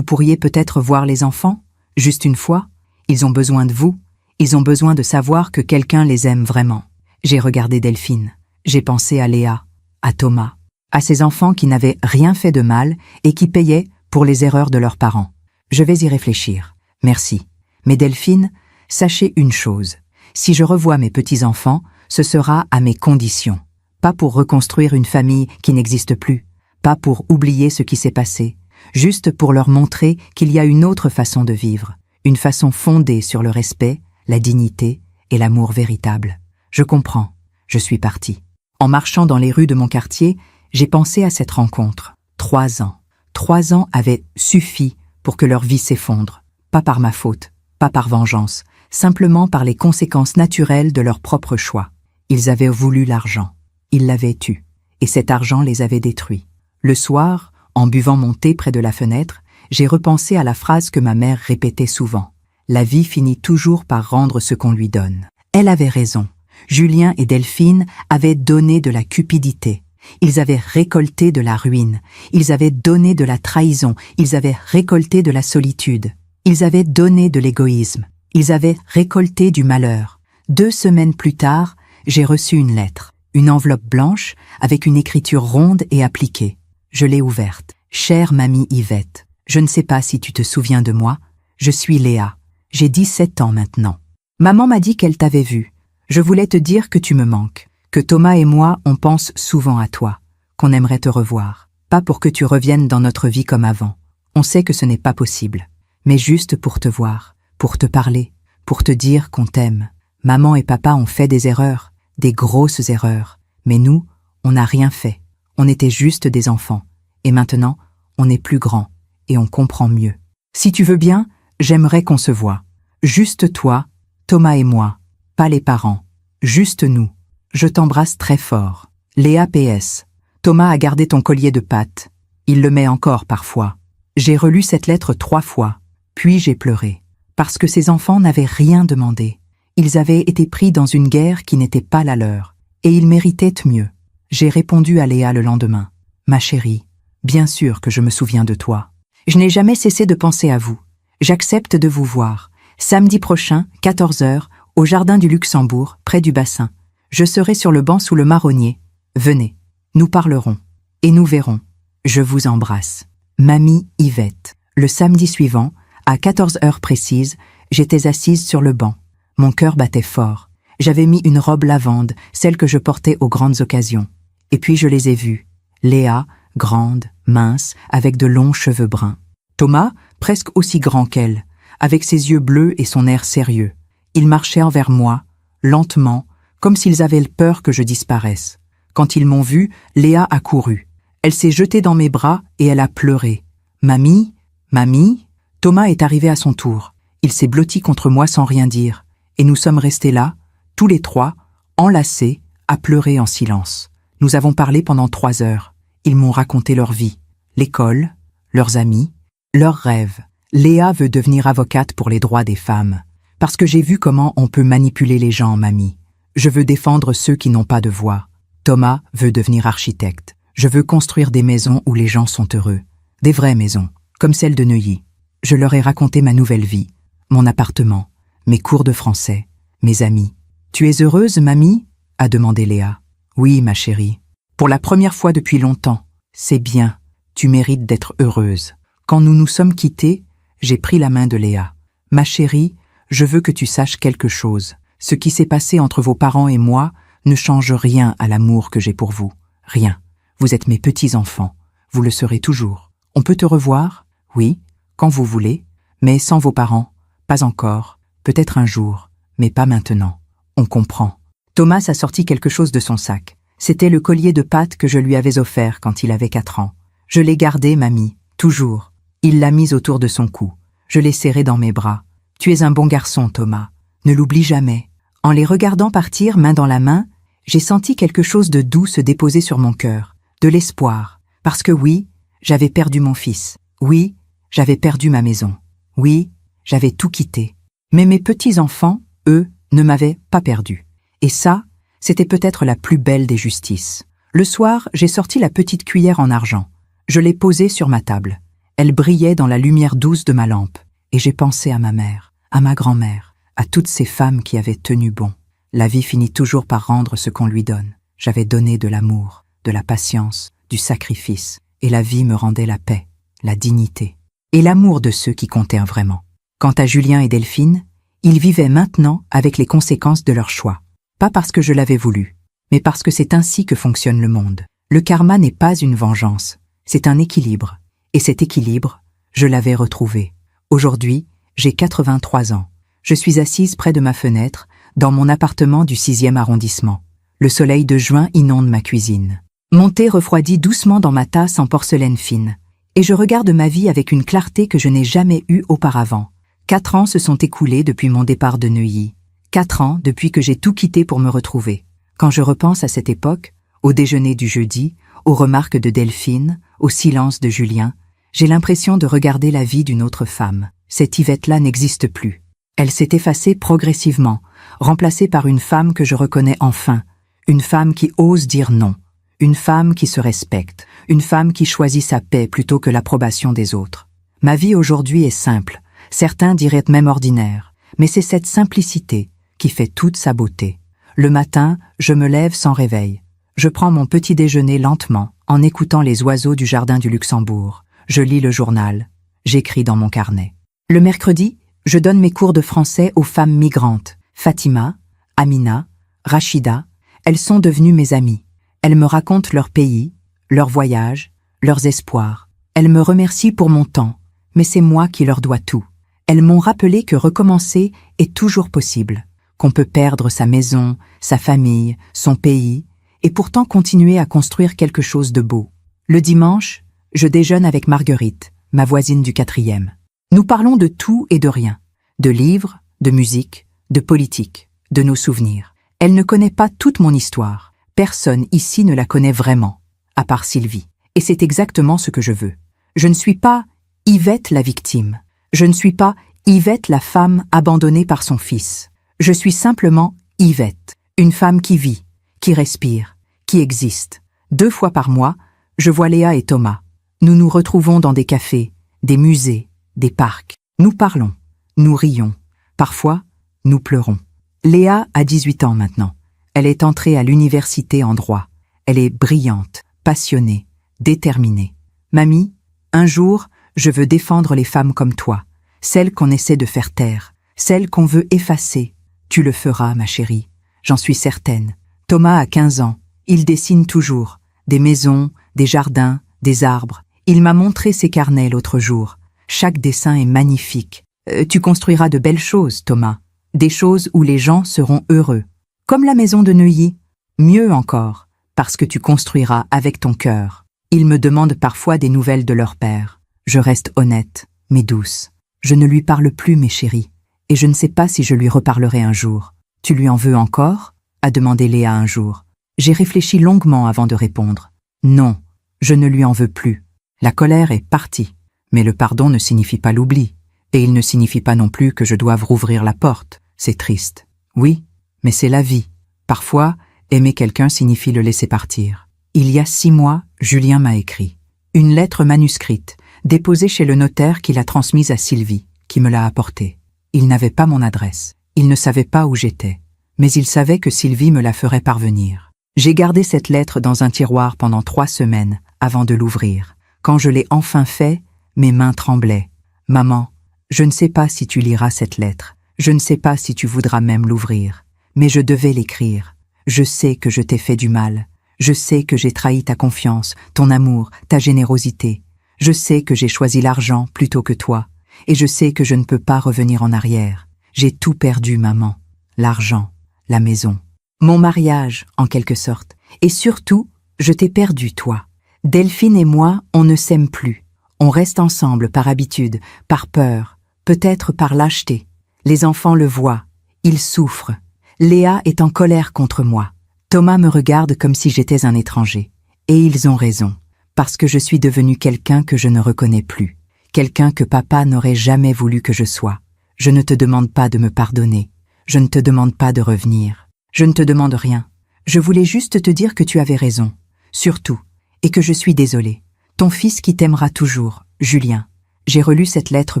peut-être voir les enfants, juste une fois. Ils ont besoin de vous. Ils ont besoin de savoir que quelqu'un les aime vraiment. J'ai regardé Delphine. J'ai pensé à Léa, à Thomas, à ces enfants qui n'avaient rien fait de mal et qui payaient pour les erreurs de leurs parents. Je vais y réfléchir. Merci. Mais Delphine, sachez une chose. Si je revois mes petits-enfants, ce sera à mes conditions. Pas pour reconstruire une famille qui n'existe plus. Pas pour oublier ce qui s'est passé. Juste pour leur montrer qu'il y a une autre façon de vivre. Une façon fondée sur le respect, la dignité et l'amour véritable. Je comprends. Je suis partie. En marchant dans les rues de mon quartier, j'ai pensé à cette rencontre. 3 ans. 3 ans avaient suffi pour que leur vie s'effondre. Pas par ma faute, pas par vengeance, simplement par les conséquences naturelles de leur propre choix. Ils avaient voulu l'argent. Ils l'avaient eu. Et cet argent les avait détruits. Le soir, en buvant mon thé près de la fenêtre, j'ai repensé à la phrase que ma mère répétait souvent. La vie finit toujours par rendre ce qu'on lui donne. Elle avait raison. Julien et Delphine avaient donné de la cupidité. Ils avaient récolté de la ruine. Ils avaient donné de la trahison. Ils avaient récolté de la solitude. Ils avaient donné de l'égoïsme. Ils avaient récolté du malheur. 2 semaines plus tard, j'ai reçu une lettre. Une enveloppe blanche avec une écriture ronde et appliquée. Je l'ai ouverte. Chère mamie Yvette, je ne sais pas si tu te souviens de moi. Je suis Léa. J'ai 17 ans maintenant. Maman m'a dit qu'elle t'avait vu. Je voulais te dire que tu me manques, que Thomas et moi, on pense souvent à toi, qu'on aimerait te revoir. Pas pour que tu reviennes dans notre vie comme avant. On sait que ce n'est pas possible. Mais juste pour te voir, pour te parler, pour te dire qu'on t'aime. Maman et papa ont fait des erreurs, des grosses erreurs. Mais nous, on n'a rien fait. On était juste des enfants. Et maintenant, on est plus grands et on comprend mieux. Si tu veux bien, j'aimerais qu'on se voie. Juste toi, Thomas et moi. Pas les parents. Juste nous. Je t'embrasse très fort. Léa PS. Thomas a gardé ton collier de pâte. Il le met encore parfois. J'ai relu cette lettre 3 fois. Puis j'ai pleuré. Parce que ces enfants n'avaient rien demandé. Ils avaient été pris dans une guerre qui n'était pas la leur. Et ils méritaient mieux. J'ai répondu à Léa le lendemain. Ma chérie, bien sûr que je me souviens de toi. Je n'ai jamais cessé de penser à vous. J'accepte de vous voir. Samedi prochain, 14h, au jardin du Luxembourg, près du bassin. Je serai sur le banc sous le marronnier. Venez, nous parlerons. Et nous verrons. Je vous embrasse. Mamie Yvette. Le samedi suivant, à 14h précise, j'étais assise sur le banc. Mon cœur battait fort. J'avais mis une robe lavande, celle que je portais aux grandes occasions. Et puis je les ai vus. Léa, grande, mince, avec de longs cheveux bruns. Thomas, presque aussi grand qu'elle, avec ses yeux bleus et son air sérieux. Ils marchaient envers moi, lentement, comme s'ils avaient peur que je disparaisse. Quand ils m'ont vu, Léa a couru. Elle s'est jetée dans mes bras et elle a pleuré. « Mamie, mamie ?» Thomas est arrivé à son tour. Il s'est blotti contre moi sans rien dire. Et nous sommes restés là, tous les 3, enlacés, à pleurer en silence. Nous avons parlé pendant 3 heures. Ils m'ont raconté leur vie, l'école, leurs amis, leurs rêves. Léa veut devenir avocate pour les droits des femmes. Parce que j'ai vu comment on peut manipuler les gens, mamie. Je veux défendre ceux qui n'ont pas de voix. Thomas veut devenir architecte. Je veux construire des maisons où les gens sont heureux. Des vraies maisons, comme celle de Neuilly. Je leur ai raconté ma nouvelle vie, mon appartement, mes cours de français, mes amis. « Tu es heureuse, mamie ?» a demandé Léa. « Oui, ma chérie. Pour la première fois depuis longtemps. C'est bien. Tu mérites d'être heureuse. » Quand nous nous sommes quittés, j'ai pris la main de Léa. « Ma chérie, je veux que tu saches quelque chose. Ce qui s'est passé entre vos parents et moi ne change rien à l'amour que j'ai pour vous. Rien. Vous êtes mes petits-enfants. Vous le serez toujours. On peut te revoir? Oui, quand vous voulez. Mais sans vos parents. Pas encore. Peut-être un jour. Mais pas maintenant. On comprend. » Thomas a sorti quelque chose de son sac. C'était le collier de pâte que je lui avais offert quand il avait 4 ans. Je l'ai gardé, mamie. Toujours. Il l'a mis autour de son cou. Je l'ai serré dans mes bras. « Tu es un bon garçon, Thomas. Ne l'oublie jamais. » En les regardant partir, main dans la main, j'ai senti quelque chose de doux se déposer sur mon cœur. De l'espoir. Parce que oui, j'avais perdu mon fils. Oui, j'avais perdu ma maison. Oui, j'avais tout quitté. Mais mes petits-enfants, eux, ne m'avaient pas perdu. Et ça, c'était peut-être la plus belle des justices. Le soir, j'ai sorti la petite cuillère en argent. Je l'ai posée sur ma table. Elle brillait dans la lumière douce de ma lampe, et j'ai pensé à ma mère, à ma grand-mère, à toutes ces femmes qui avaient tenu bon. La vie finit toujours par rendre ce qu'on lui donne. J'avais donné de l'amour, de la patience, du sacrifice, et la vie me rendait la paix, la dignité, et l'amour de ceux qui comptaient vraiment. Quant à Julien et Delphine, ils vivaient maintenant avec les conséquences de leur choix. Pas parce que je l'avais voulu, mais parce que c'est ainsi que fonctionne le monde. Le karma n'est pas une vengeance, c'est un équilibre. Et cet équilibre, je l'avais retrouvé. Aujourd'hui, j'ai 83 ans. Je suis assise près de ma fenêtre, dans mon appartement du 6e arrondissement. Le soleil de juin inonde ma cuisine. Mon thé refroidit doucement dans ma tasse en porcelaine fine. Et je regarde ma vie avec une clarté que je n'ai jamais eue auparavant. 4 ans se sont écoulés depuis mon départ de Neuilly. 4 ans depuis que j'ai tout quitté pour me retrouver. Quand je repense à cette époque, au déjeuner du jeudi, aux remarques de Delphine, au silence de Julien, j'ai l'impression de regarder la vie d'une autre femme. Cette Yvette-là n'existe plus. Elle s'est effacée progressivement, remplacée par une femme que je reconnais enfin, une femme qui ose dire non, une femme qui se respecte, une femme qui choisit sa paix plutôt que l'approbation des autres. Ma vie aujourd'hui est simple, certains diraient même ordinaire, mais c'est cette simplicité qui fait toute sa beauté. Le matin, je me lève sans réveil. Je prends mon petit déjeuner lentement, en écoutant les oiseaux du jardin du Luxembourg. Je lis le journal, j'écris dans mon carnet. Le mercredi, je donne mes cours de français aux femmes migrantes. Fatima, Amina, Rachida, elles sont devenues mes amies. Elles me racontent leur pays, leurs voyages, leurs espoirs. Elles me remercient pour mon temps, mais c'est moi qui leur dois tout. Elles m'ont rappelé que recommencer est toujours possible, qu'on peut perdre sa maison, sa famille, son pays, et pourtant continuer à construire quelque chose de beau. Le dimanche, je déjeune avec Marguerite, ma voisine du 4e. Nous parlons de tout et de rien, de livres, de musique, de politique, de nos souvenirs. Elle ne connaît pas toute mon histoire. Personne ici ne la connaît vraiment, à part Sylvie. Et c'est exactement ce que je veux. Je ne suis pas Yvette la victime. Je ne suis pas Yvette la femme abandonnée par son fils. Je suis simplement Yvette, une femme qui vit, qui respire, qui existe. 2 fois par mois, je vois Léa et Thomas. Nous nous retrouvons dans des cafés, des musées, des parcs. Nous parlons, nous rions. Parfois, nous pleurons. Léa a 18 ans maintenant. Elle est entrée à l'université en droit. Elle est brillante, passionnée, déterminée. Mamie, un jour, je veux défendre les femmes comme toi, celles qu'on essaie de faire taire, celles qu'on veut effacer. Tu le feras, ma chérie, j'en suis certaine. Thomas a 15 ans. Il dessine toujours. Des maisons, des jardins, des arbres. Il m'a montré ses carnets l'autre jour. Chaque dessin est magnifique. Tu construiras de belles choses, Thomas. Des choses où les gens seront heureux. Comme la maison de Neuilly. Mieux encore, parce que tu construiras avec ton cœur. Ils me demandent parfois des nouvelles de leur père. Je reste honnête, mais douce. Je ne lui parle plus, mes chéris, et je ne sais pas si je lui reparlerai un jour. Tu lui en veux encore ? A demandé Léa un jour. J'ai réfléchi longuement avant de répondre. Non, je ne lui en veux plus. La colère est partie. Mais le pardon ne signifie pas l'oubli. Et il ne signifie pas non plus que je doive rouvrir la porte. C'est triste. Oui, mais c'est la vie. Parfois, aimer quelqu'un signifie le laisser partir. Il y a 6 mois, Julien m'a écrit. Une lettre manuscrite, déposée chez le notaire qui l'a transmise à Sylvie, qui me l'a apportée. Il n'avait pas mon adresse. Il ne savait pas où j'étais. Mais il savait que Sylvie me la ferait parvenir. J'ai gardé cette lettre dans un tiroir pendant 3 semaines, avant de l'ouvrir. Quand je l'ai enfin fait, mes mains tremblaient. Maman, je ne sais pas si tu liras cette lettre. Je ne sais pas si tu voudras même l'ouvrir. Mais je devais l'écrire. Je sais que je t'ai fait du mal. Je sais que j'ai trahi ta confiance, ton amour, ta générosité. Je sais que j'ai choisi l'argent plutôt que toi. Et je sais que je ne peux pas revenir en arrière. J'ai tout perdu, maman. L'argent, la maison, mon mariage, en quelque sorte. Et surtout, je t'ai perdu, toi. Delphine et moi, on ne s'aime plus. On reste ensemble par habitude, par peur, peut-être par lâcheté. Les enfants le voient, ils souffrent. Léa est en colère contre moi. Thomas me regarde comme si j'étais un étranger. Et ils ont raison, parce que je suis devenue quelqu'un que je ne reconnais plus. Quelqu'un que papa n'aurait jamais voulu que je sois. Je ne te demande pas de me pardonner. Je ne te demande pas de revenir. Je ne te demande rien. Je voulais juste te dire que tu avais raison. Surtout. Et que je suis désolée. Ton fils qui t'aimera toujours, Julien. J'ai relu cette lettre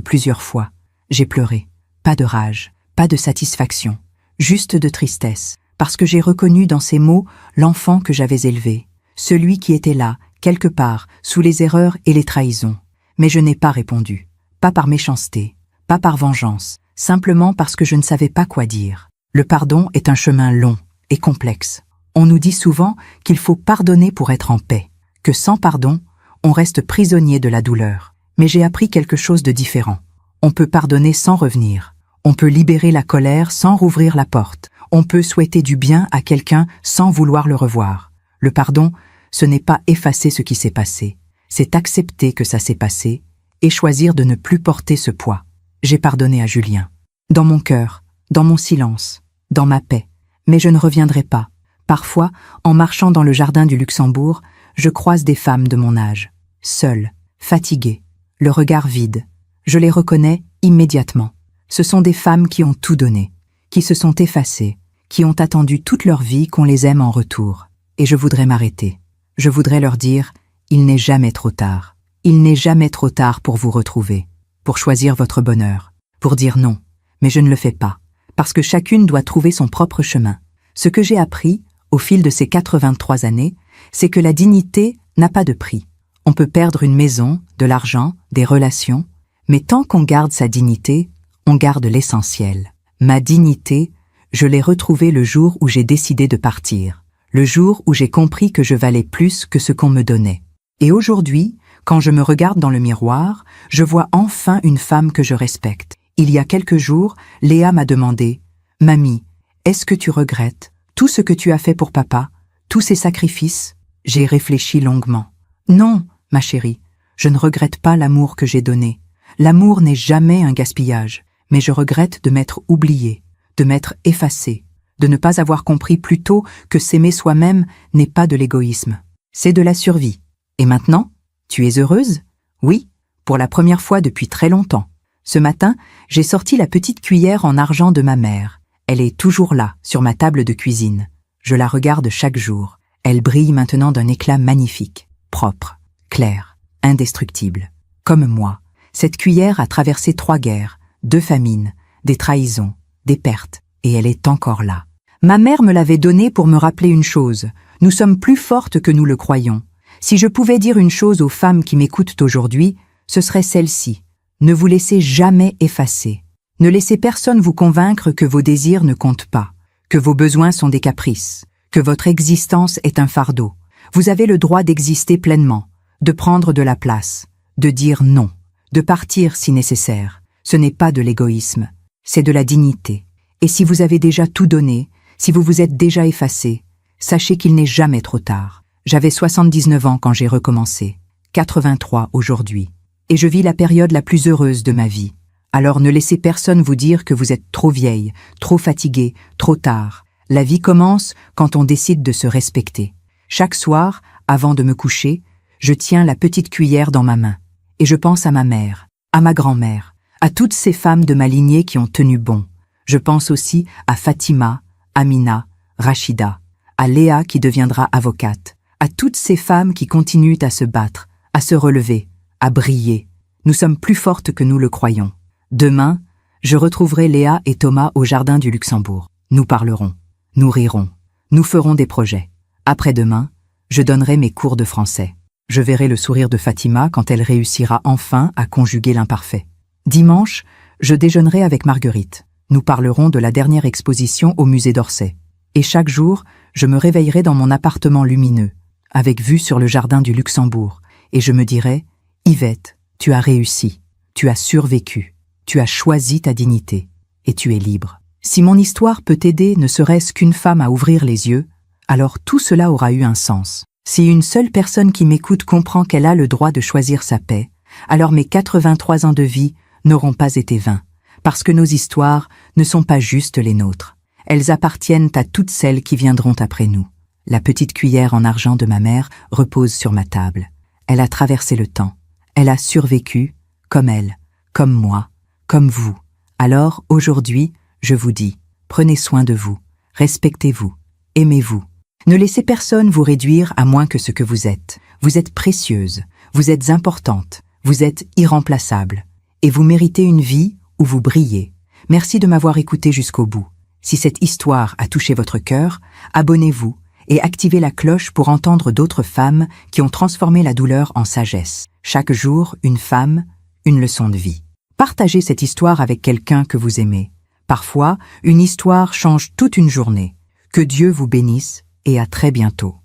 plusieurs fois. J'ai pleuré. Pas de rage, pas de satisfaction, juste de tristesse, parce que j'ai reconnu dans ces mots l'enfant que j'avais élevé, celui qui était là, quelque part, sous les erreurs et les trahisons. Mais je n'ai pas répondu. Pas par méchanceté, pas par vengeance, simplement parce que je ne savais pas quoi dire. Le pardon est un chemin long et complexe. On nous dit souvent qu'il faut pardonner pour être en paix, que sans pardon, on reste prisonnier de la douleur. Mais j'ai appris quelque chose de différent. On peut pardonner sans revenir. On peut libérer la colère sans rouvrir la porte. On peut souhaiter du bien à quelqu'un sans vouloir le revoir. Le pardon, ce n'est pas effacer ce qui s'est passé. C'est accepter que ça s'est passé et choisir de ne plus porter ce poids. J'ai pardonné à Julien. Dans mon cœur, dans mon silence, dans ma paix. Mais je ne reviendrai pas. Parfois, en marchant dans le jardin du Luxembourg, je croise des femmes de mon âge, seules, fatiguées, le regard vide. Je les reconnais immédiatement. Ce sont des femmes qui ont tout donné, qui se sont effacées, qui ont attendu toute leur vie qu'on les aime en retour. Et je voudrais m'arrêter. Je voudrais leur dire, il n'est jamais trop tard. Il n'est jamais trop tard pour vous retrouver, pour choisir votre bonheur, pour dire non. Mais je ne le fais pas, parce que chacune doit trouver son propre chemin. Ce que j'ai appris, au fil de ces 83 années, c'est que la dignité n'a pas de prix. On peut perdre une maison, de l'argent, des relations, mais tant qu'on garde sa dignité, on garde l'essentiel. Ma dignité, je l'ai retrouvée le jour où j'ai décidé de partir, le jour où j'ai compris que je valais plus que ce qu'on me donnait. Et aujourd'hui, quand je me regarde dans le miroir, je vois enfin une femme que je respecte. Il y a quelques jours, Léa m'a demandé « Mamie, est-ce que tu regrettes tout ce que tu as fait pour papa, tous ces sacrifices ?» J'ai réfléchi longuement. « Non, ma chérie, je ne regrette pas l'amour que j'ai donné. L'amour n'est jamais un gaspillage, mais je regrette de m'être oubliée, de m'être effacée, de ne pas avoir compris plus tôt que s'aimer soi-même n'est pas de l'égoïsme. C'est de la survie. Et maintenant, tu es heureuse ? Oui, pour la première fois depuis très longtemps. Ce matin, j'ai sorti la petite cuillère en argent de ma mère. Elle est toujours là, sur ma table de cuisine. Je la regarde chaque jour. Elle brille maintenant d'un éclat magnifique, propre, clair, indestructible. Comme moi, cette cuillère a traversé 3 guerres, 2 famines, des trahisons, des pertes, et elle est encore là. Ma mère me l'avait donnée pour me rappeler une chose. Nous sommes plus fortes que nous le croyons. Si je pouvais dire une chose aux femmes qui m'écoutent aujourd'hui, ce serait celle-ci. Ne vous laissez jamais effacer. Ne laissez personne vous convaincre que vos désirs ne comptent pas, que vos besoins sont des caprices, que votre existence est un fardeau. Vous avez le droit d'exister pleinement, de prendre de la place, de dire non, de partir si nécessaire. Ce n'est pas de l'égoïsme, c'est de la dignité. Et si vous avez déjà tout donné, si vous vous êtes déjà effacé, sachez qu'il n'est jamais trop tard. J'avais 79 ans quand j'ai recommencé, 83 aujourd'hui. Et je vis la période la plus heureuse de ma vie. Alors ne laissez personne vous dire que vous êtes trop vieille, trop fatiguée, trop tard. La vie commence quand on décide de se respecter. Chaque soir, avant de me coucher, je tiens la petite cuillère dans ma main. Et je pense à ma mère, à ma grand-mère, à toutes ces femmes de ma lignée qui ont tenu bon. Je pense aussi à Fatima, Amina, Rachida, à Léa qui deviendra avocate, à toutes ces femmes qui continuent à se battre, à se relever, à briller. Nous sommes plus fortes que nous le croyons. Demain, je retrouverai Léa et Thomas au jardin du Luxembourg. Nous parlerons, nous rirons, nous ferons des projets. Après-demain, je donnerai mes cours de français. Je verrai le sourire de Fatima quand elle réussira enfin à conjuguer l'imparfait. Dimanche, je déjeunerai avec Marguerite. Nous parlerons de la dernière exposition au musée d'Orsay. Et chaque jour, je me réveillerai dans mon appartement lumineux, avec vue sur le jardin du Luxembourg, et je me dirai « Yvette, tu as réussi, tu as survécu, tu as choisi ta dignité, et tu es libre. » Si mon histoire peut aider ne serait-ce qu'une femme à ouvrir les yeux, alors tout cela aura eu un sens. Si une seule personne qui m'écoute comprend qu'elle a le droit de choisir sa paix, alors mes 83 ans de vie n'auront pas été vains, parce que nos histoires ne sont pas juste les nôtres. Elles appartiennent à toutes celles qui viendront après nous. La petite cuillère en argent de ma mère repose sur ma table. Elle a traversé le temps. Elle a survécu, comme elle, comme moi, comme vous. Alors, aujourd'hui, je vous dis, prenez soin de vous, respectez-vous, aimez-vous. Ne laissez personne vous réduire à moins que ce que vous êtes. Vous êtes précieuse, vous êtes importante, Vous êtes irremplaçable et vous méritez une vie où vous brillez. Merci de m'avoir écouté jusqu'au bout. Si cette histoire a touché votre cœur, abonnez-vous et activez la cloche pour entendre d'autres femmes qui ont transformé la douleur en sagesse. Chaque jour, une femme, une leçon de vie. Partagez cette histoire avec quelqu'un que vous aimez. Parfois, une histoire change toute une journée. Que Dieu vous bénisse et à très bientôt.